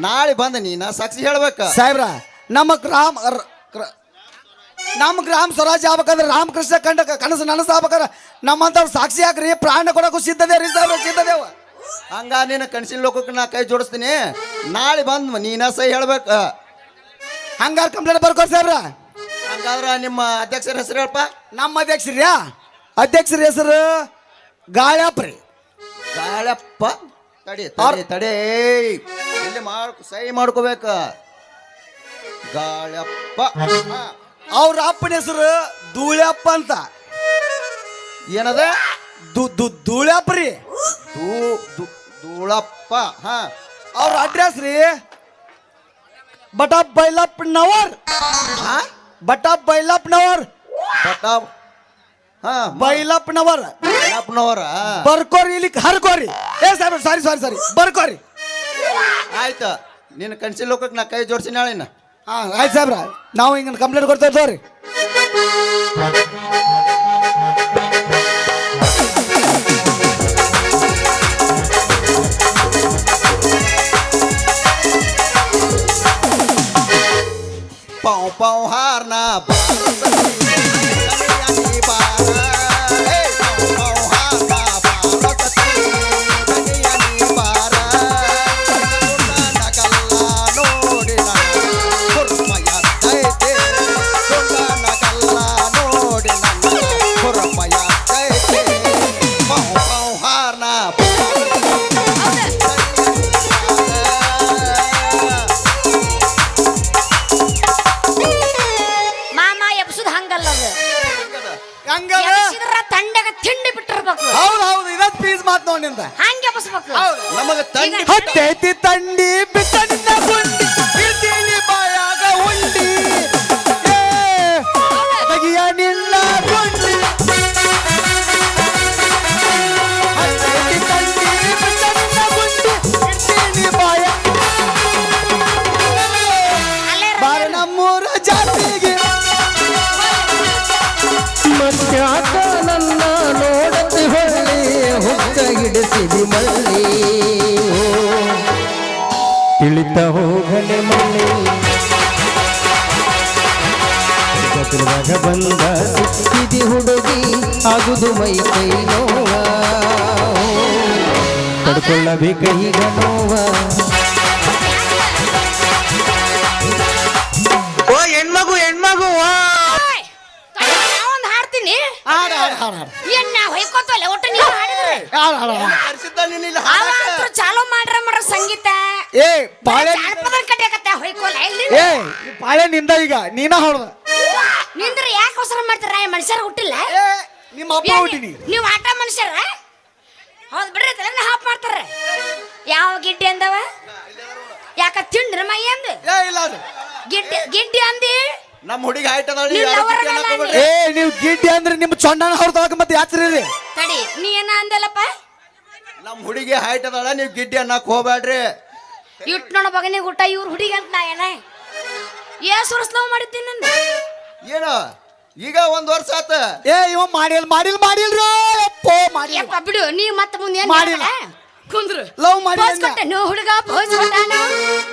Speaker 11: ನಾಳೆ ಬಂದ ನೀನ ಸಾಕ್ಷಿ ಹೇಳ್ಬೇಕ.
Speaker 8: ಸಾಹೇಬ್ರ ನಮ್ಮ ಗ್ರಾಮ ಸ್ವರಾಜ್ಯ ಆಗ್ಬೇಕಂದ್ರೆ ರಾಮಕೃಷ್ಣ ಕನಸು ನನಸಾಗ್ಬೇಕಂದ್ರೆ ನಮ್ಮಂತವ್ರು ಸಾಕ್ಷಿ ಹಾಕ್ರಿ. ಪ್ರಾಣ ಕೊಡೋಕು ಸಿದ್ಧದೇ ರೀ ಸಾಹೇಬ್ರ, ಸಿದ್ಧದೇವ.
Speaker 11: ಹಂಗ ನೀನು ಕನಸಿನ ಲೋಕಕ್ಕೆ ನಾ ಕೈ ಜೋಡಿಸ್ತೀನಿ. ನಾಳೆ ಬಂದ್ ನೀನ ಸೈ ಹೇಳ್ಬೇಕ.
Speaker 8: ಹಂಗಾರ ಕಂಪ್ಲೇಂಟ್ ಬರ್ಕೋರಿ ಸಾಹೇಬ್ರ.
Speaker 11: ಹಂಗಾದ್ರ ನಿಮ್ಮ ಅಧ್ಯಕ್ಷರ ಹೆಸರು ಹೇಳಪ್ಪ.
Speaker 8: ನಮ್ಮ ಅಧ್ಯಕ್ಷರ ಹೆಸರು ಗಾಳ್ಯಪ್ಪ ರೀ.
Speaker 11: ಗಾಳಪ್ಪ. ತಡಿ ತಡಿ ಇಲ್ಲಿ ಸೈ ಮಾಡ್ಕೋಬೇಕ. ಗಾಳಪ್ಪ.
Speaker 8: ಅವ್ರ ಅಪ್ಪನ ಹೆಸರು ಧೂಳ್ಯಪ್ಪ ಅಂತ.
Speaker 11: ಏನದ?
Speaker 8: ಧೂಳ್ಯಪ್ಪ ರೀ.
Speaker 11: ಧೂಳಪ್ಪ. ಹಾ
Speaker 8: ಅವ್ರ ಅಡ್ರೆಸ್ ರೀ ಬಟಾಪ್ ಬೈಲಪ್ಪನವರ್. ಬಟಾಪ್ ಬೈಲಪ್ಪನವರ್.
Speaker 11: ಬಟಾಪ್. ಹಾ
Speaker 8: ಬೈಲಪ್ಪನವರ್.
Speaker 11: ಬೈಲಪ್ಪನವರ.
Speaker 8: ಬರ್ಕೋರಿ ಇಲ್ಲಿ ಹರ್ಕೋರಿ. ಏ ಸಾಹೇಬ್ರ ಸಾರಿ ಬರ್ಕೋರಿ.
Speaker 11: ಆಯ್ತು ನಿನ್ನ ಕನಸಿನ ಲೋಕಕ್ಕೆ ನಾ ಕೈ ಜೋಡಿಸಿ ನಾಳಿನ.
Speaker 8: ಆಯ್ತು ಸಾಹೇಬ್ರ, ನಾವು ಹಿಂಗ ಕಂಪ್ಲೇಂಟ್ ಕೊಡ್ತಾ ಇರ್ತವ್ರಿ.
Speaker 11: ಪಾವ್ ಪಾವ್ ಹಾರ್ನ
Speaker 5: ತಂಡಗ ತಿಂಡಿ ಬಿಟ್ಟಿರ್ಬೇಕು.
Speaker 8: ಹೌದು ಇದತ್ ಪೀಸ್ ಮಾತು ನೋಡಿಂದ
Speaker 5: ಹಂಗೆ ಎಬ್ಸ್ಬೇಕು.
Speaker 11: ನಮಗ ತಂಡಿ
Speaker 8: ಹತ್ತೈತಿ ತಂಡಿ ಬಿಟ್ಟನಿಂದ ಗುಂಡಿ ಇರ್ತೀನಿ ಬಾಯಾಗ ಉಂಡಿ ಬಗಿಯ ನಿನ್ನ ಗುಂಡಿ. ಹತ್ತೈತಿ ತಂಡಿ ಬಿಟ್ಟನಿಂದ ಗುಂಡಿ ಇರ್ತೀನಿ ಬಾಯ ಬಾರ ನಮ್ಮೂರ ಜಾತಿಗೆ.
Speaker 4: ಮತ್ಯಾಕ ನನ್ನ ನೋಡತಿ ಹೊಳ್ಳಿ ಹುಚ್ಚ ಹಿಡಿಸಿದಿ ಮಳ್ಳಿ ತಿಳಿತ ಹೋಗಲೆ ಮಳ್ಳಿ ಗತುಲ್ವಾಗ ಬಂದ ಸಿಕ್ಕಿದಿ ಹುಡುಗಿ ಆಗುದು ಮೈ ಕೈ ನೋವ ತಡ್ಕೊಳ್ಳಬೇಕ ಈಗ ನೋವ.
Speaker 8: ಹಾಡು ಹಾಡು
Speaker 5: ಏನ್ ನಾ ಹೊಯ್ಕೋತಲ್ಲ ಒಟ್ಟು ನೀವು ಹಾಡಿದ್ರೆ
Speaker 8: ಹಾಡು ಹಾಡು ಹಾಡು.
Speaker 11: ಕರ್ಸಿದ್ದ ನೀನು ಇಲ್ಲಿ
Speaker 5: ಅವ
Speaker 11: ಹಾಡಾಕ.
Speaker 5: ಅಂತ್ರು ಚಾಲೂ ಮಾಡ್ರ ಸಂಗೀತ
Speaker 8: ಏ ಪಾಳೆ
Speaker 5: ಜಾನಪದ ಕಟ್ಟಿಯಕತ್ತ ಹೊಯ್ಕೋಲ್ಲ ಇಲ್ಲಿ
Speaker 8: ಏ ಈ ಪಾಳೆ ನಿಂದ ಈಗ ನೀನ ಹೊಡ್ದ
Speaker 5: ನಿಂದ್ರ ಯಾಕೆ ಅವಸರ ಮಾಡ್ತಾರ ಮನುಷ್ಯರ ಹುಟ್ಟಿಲ್ಲ
Speaker 8: ಏ ನಿಮ್ಮ ಅಪ್ಪ ಹುಟ್ಟಿನಿ
Speaker 5: ನೀವು ಆಟ ಮನುಷ್ಯರ ಹೌದ್ ಬಿಡ್ರಿ ತಲೆ ಹಾಪ್ ಮಾಡ್ತಾರ ಯಾವ ಗಿಡ್ಡಿ ಅಂದವ ಯಾಕ ತಿಂಡ್ರ ಮೈ ಅಂದ
Speaker 8: ಏ ಇಲ್ಲ ಅದು
Speaker 5: ಗಿಡ್ಡಿ ಅಂದಿ
Speaker 11: ನಮ್ಮ ಹುಡುಗಿ ಹೈಟ್ ಅದಾಳ
Speaker 5: ನೀವ್ lover ಅಲ್ಲ
Speaker 8: ಏ ನೀವು ಗಿಡ್ಡಿ ಅಂದ್ರೆ ನಿಮ್ಮ ಚೊಂಡನ ಹೊರದಾಗ ಮತ್ತೆ ಯಾತ್ರಿ
Speaker 5: ತಡಿ ನೀ ಏನ ಅಂದಲ್ಲಪ್ಪ
Speaker 11: ನಮ್ಮ ಹುಡುಗಿ ಹೈಟ್ ಅದಾಳ ನೀವು ಗಿಡ್ಡಿ ಅನ್ನಕ್ ಹೋಗ್ಬೇಡ್ರಿ.
Speaker 5: ಇಟ್ ನೋಡ ಬಗನಿಗೆ ಊಟ ಇವ್ರ ಹುಡುಗಿ ಅಂತ ನಾ ಏನ ಏಸ್ ವರ್ಷ ಲವ್ ಮಾಡಿದ್ದೀನಿ ನಂದು
Speaker 11: ಏನು ಈಗ 1 ವರ್ಷ ಆತ.
Speaker 8: ಏ ಇವ ಮಾಡಿಲ್ರಿ ಅಪ್ಪೋ ಮಾಡಿ
Speaker 5: ಯಪ್ಪ ಬಿಡು ನೀ ಮತ್ತೆ ಮುಂದೆ ಏನ್
Speaker 8: ಮಾಡಿಲ್ಲ.
Speaker 5: ಕುಂದ್ರು
Speaker 8: ಲವ್ ಮಾಡಿ
Speaker 5: ಪೌಸ್ ಕೊಟ್ಟೆನು ಹುಡುಗ ಪೌಸ್ ಕೊಟ್ಟಾನು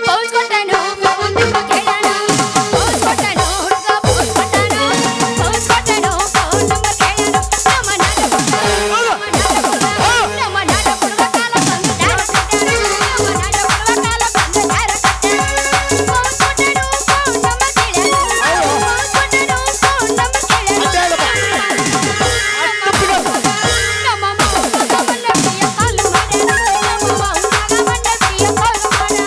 Speaker 5: ಪೌಸ್ ಕೊಟ್ಟೆನು ಪೌಸ್ ಕೊಟ್ಟೆನು ಹುಡುಗ ಪೌಸ್ ಕೊಟ್ಟಾನು ಪೌಸ್ ಕೊಟ್ಟೆನು ಫೋನ್ ನಂಬರ್ ಕೇಳನು ನಮ್ಮ ನಾಡ ಕೊಡುವ ಕಾಲ ಬಂದು ದಾರ ಕಟ್ಟೆನು ನಮ್ಮ ನಾಡ ಕೊಡುವ ಕಾಲ ಬಂದು ದಾರ ಕಟ್ಟೆನು ಪೌಸ್ ಕೊಟ್ಟೆನು ಫೋನ್ ನಂಬರ್ ಕೇಳನು ಪೌಸ್ ಕೊಟ್ಟೆನು ಫೋನ್ ನಂಬರ್ ಕೇಳನು ನಮ್ಮ ಮೌನ ಮನ್ನಪಿಯ ಕಾಲು ಮಾಡೆನು ನಮ್ಮ ಮೌನ ಮನ್ನಪಿಯ ಕಾಲು ಮಾಡೆನು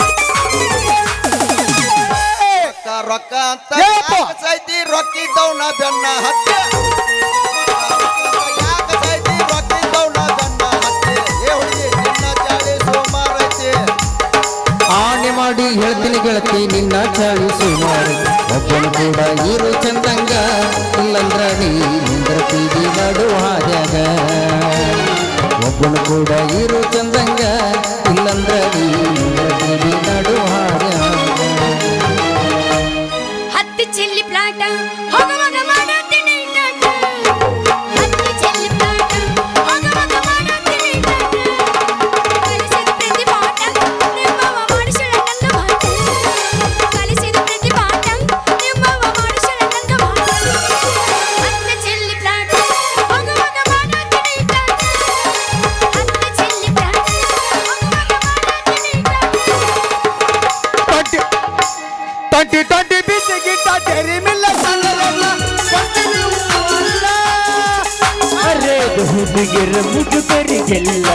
Speaker 11: ರೊಕ್ಕ ಅಂತ
Speaker 8: ಏಪ್ಪ?
Speaker 11: ಯಾಕ್ ಸೈತಿ ರೊಕ್ಕಿದ್ದವ್ನ ಬೆನ್ನ ಹತ್ತೆ. ಯಾಕ್ ಸೈತಿ ರೊಕ್ಕಿದ್ದವ್ನ ಬೆನ್ನ ಹತ್ತೆ. ಏ ಹುಡುಗಿ ನಿನ್ನ ಚಾಳಿ ಸೋಮಾರ ಐತಿ.
Speaker 4: ಆಣೆ ಮಾಡಿ ಹೇಳ್ತೀನಿ ಗೆಳತಿ ನಿನ್ನ ಚಾಳಿ ಸುಮಾರು ಒಬ್ಬನು ಕೂಡ ಇರು ಚಂದಂಗ ಇಲ್ಲಂದ್ರ ನೀ ನಿಂದ್ರ ಪೀದಿ ನಡು ಹಾದ್ಯಾಗ ಒಬ್ಬನು ಕೂಡ ಇರು ಚಂದಂಗ ಇಲ್ಲಂದ್ರ ನೀ ನಿಂದ್ರ ಪೀದಿ ನಡು ಹಾದ್ಯಾಗ
Speaker 5: ಹತ್ತಿ ಚೆಲ್ಲಿ ಪ್ಲಾಟ ಹೋಗುವಾಗ ಮಾಡುತ್ತೀನಿ ನಾಟ ಹತ್ತಿ ಚೆಲ್ಲಿ ಪ್ಲಾಟ ಹೋಗುವಾಗ ಮಾಡುತ್ತೀನಿ ನಾಟ ಕಲಿಸಿದ ಪ್ರತಿ ಪಾಠ ನಿಮ್ಮವ ಮಾಡಿಸಳ ನನ್ನ ಮಾಟ ಕಲಿಸಿದ ಪ್ರತಿ ಪಾಠ ನಿಮ್ಮವ ಮಾಡಿಸಳ ನನ್ನ ಮಾಟ ಹತ್ತಿ ಚೆಲ್ಲಿ ಪ್ಲಾಟ ಹೋಗುವಾಗ ಮಾಡುತ್ತೀನಿ ನಾಟ ಹತ್ತಿ ಚೆಲ್ಲಿ ಪ್ಲಾಟ ಹೋಗುವಾಗ ಮಾಡುತ್ತೀನಿ ನಾಟ
Speaker 8: 20 ಬಿಸಿ ಗಿಟ್ಟ ತೆರಿ ಮಿಲ್ಲ ಸಣ್ಣರಲ್ಲ
Speaker 1: ಅರೆ ಹುಡುಗಿರ ಮುದುಕರಿಗೆಲ್ಲ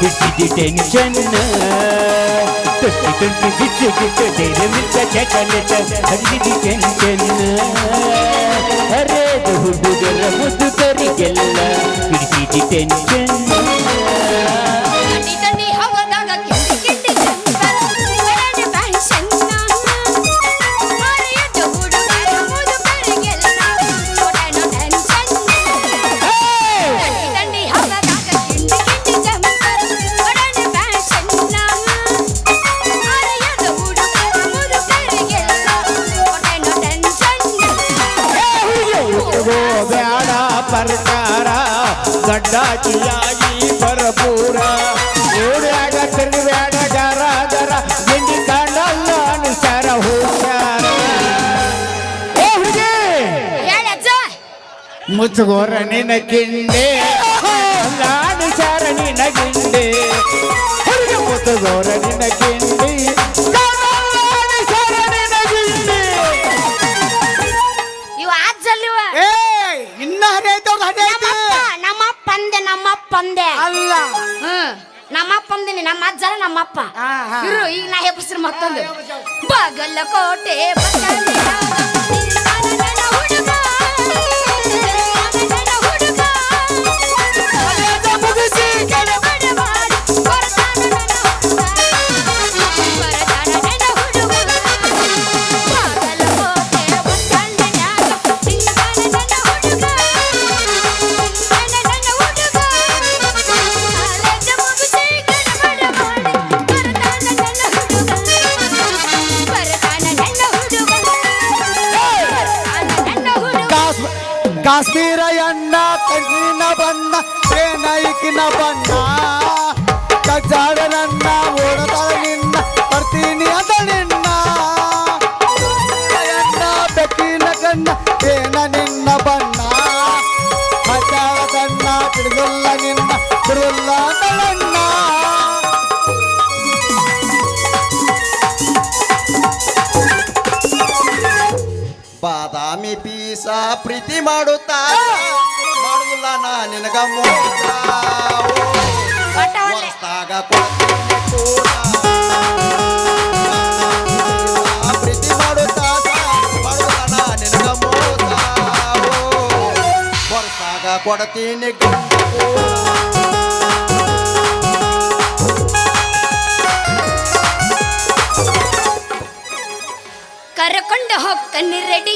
Speaker 1: ಬಿಸಿದಿ ಟೆನ್ಷನ್ ತೊಟ್ಟಿ ಬಿಸಿಗಿಟ್ಟು ಮಿಕ್ಕ ಚಕಲೆಟ ಹರಿದಿ ಟೆನ್ಷನ್ ಅರೆ ಹುಡುಗರ ಮುದುಕರಿಗೆಲ್ಲ ಬಿಸಿದಿ ಟೆನ್ಷನ್
Speaker 5: ತಂಡಿ ತಂಡಿ ಹವದಾಗ ಕಿಂಡಿ ಕಿಂಡಿ ಜಂಪರ್ ಬೆರಡೆ ಫ್ಯಾಷನ್ ಮರೆಯದ ಹುಡುಗರ ಮುದುಕರಿಗೆಲ್ಲ ಕೊಡನು ಟೆನ್ಷನ್ ತಂಡಿ ತಂಡಿ ಹವದಾಗ ಕಿಂಡಿ ಕಿಂಡಿ ಜಂಪರ್ ಬೆರಡೆ ಫ್ಯಾಷನ್ ಮರೆಯದ ಹುಡುಗರ ಮುದುಕರಿಗೆಲ್ಲ ಕೊಡನು ಟೆನ್ಷನ್
Speaker 1: ಉಟ್ಕೋ ಬ್ಯಾಡ ಪರ್ಕಾರ ಗಡ್ಡಾಚಿಯಾಗಿ ಭರಪೂರ ಓಡ್ಯಾಗ ತಿರುವ್ಯಾಡ ಜರ ಜರ ಗಿಂಡಿ ಕಂಡಲ್ಲ ಅನುಸಾರ ಹುಷಾರ ಏ ಹುಡುಗಿ
Speaker 5: ಹೇಳಜ್ಜ
Speaker 1: ಮುಚ್ಚಗೋರ ನಿನ ಕಿಂಡೆ ಅನುಸಾರ ನಿನ ಗಿಂಡೆ ಹುಡುಗಿ ಮುಚ್ಚಗೋರ ನಿನ ಕಿಂಡಿ ಅನುಸಾರ ನಿನ ಗಿಂಡೆ
Speaker 5: ಇವ ಅಜ್ಜಲ್ಲಿವ
Speaker 8: ಏ ಇನ್ನ ಹರಿ ಐತವ್ರ ಹರಿ ಐತಿ
Speaker 5: ನಮ್ಮಪ್ಪ ಅಂದೆ
Speaker 8: ಅಲ್ಲ
Speaker 5: ನಮ್ಮಪ್ಪ ಅಂದಿನಿ ನಮ್ಮ ಅಜ್ಜಲ್ಲ ನಮ್ಮಪ್ಪ ಇರು ಈಗ ನಾ ಹೆಬ್ಬಸ್ರು ಮತ್ತೊಂದು ಬಾಗಲಕೋಟೆ ಬಸವನರಾವ, ನಿಲ್ದಾಣದ ಹುಡುಗ, ನಿಲ್ದಾಣದ ಹುಡುಗ, ಹೊಲದ ಮುಗಿಸಿ ಕೆಳಬಡವಾಡಿ, ಕೊರತಾನ ನನ್ನ ಹುಡುಗ, ಕೊರತಾನ ನನ್ನ ಹುಡುಗ, ಬಾಗಲಕೋಟೆ ಬಸವನರಾವ, ನಿಲ್ದಾಣದ ಹುಡುಗ, ನಿಲ್ದಾಣದ ಹುಡುಗ, ಹೊಲದ ಮುಗಿಸಿ ಕೆಳಬಡವಾಡಿ, ಕೊರತಾನ ನನ್ನ ಹುಡುಗ, ಕೊರತಾನ ನನ್ನ ಹುಡುಗ, ಕೊರತಾನ ನನ್ನ ಹುಡುಗ.
Speaker 8: ಕಾಶ್ಮೀರ ಎಣ್ಣ ಕಣ್ಣಿನ ಬಣ್ಣ ಪ್ರೇನೈಕಿನ ಬಣ್ಣ ಕಜ್ಜಾಡ ನನ್ನ ಓಡತಾಳ ನಿನ್ನ ಬರ್ತೀನಿ ಅಂತ ನಿನ್ನ ಎಣ್ಣ ಬೆಕ್ಕಿನ ಕಣ್ಣ ಪ್ರೇನ ನಿನ್ನ ಬಣ್ಣ ಕಜ್ಜಾಡ ಕಣ್ಣ ಬಿಡುಗಲ್ಲ ನಿನ್ನ ಬಿಡುಗಲ್ಲ ಅಂತ ನನ್ನ
Speaker 11: ಬಾದಾಮಿ ಪೀಸ ಪ್ರೀತಿ ಮಾಡುತ್ತಾ ಮಾಡುದಿಲ್ಲ ನಾ ನಿನಗ ಮೋಸ
Speaker 5: ಒಟ್ಟವಲ್ಲೇ.
Speaker 11: ವರ್ಷದಾಗ ಕೊಡ್ತೀನಿ ಕೂಟ. ಪ್ರೀತಿ ಮಾಡುತ್ತಾ ಮಾಡುವುದ ನಾ ನಿನಗ ಮೋಸ ವರ್ಷದಾಗ ಕೊಡ್ತೀನಿ ಗಂಡ ಕೂಟ.
Speaker 5: ಕರ್ಕೊಂಡು ಹೋಗ್ತಾನೆ ರೆಡಿ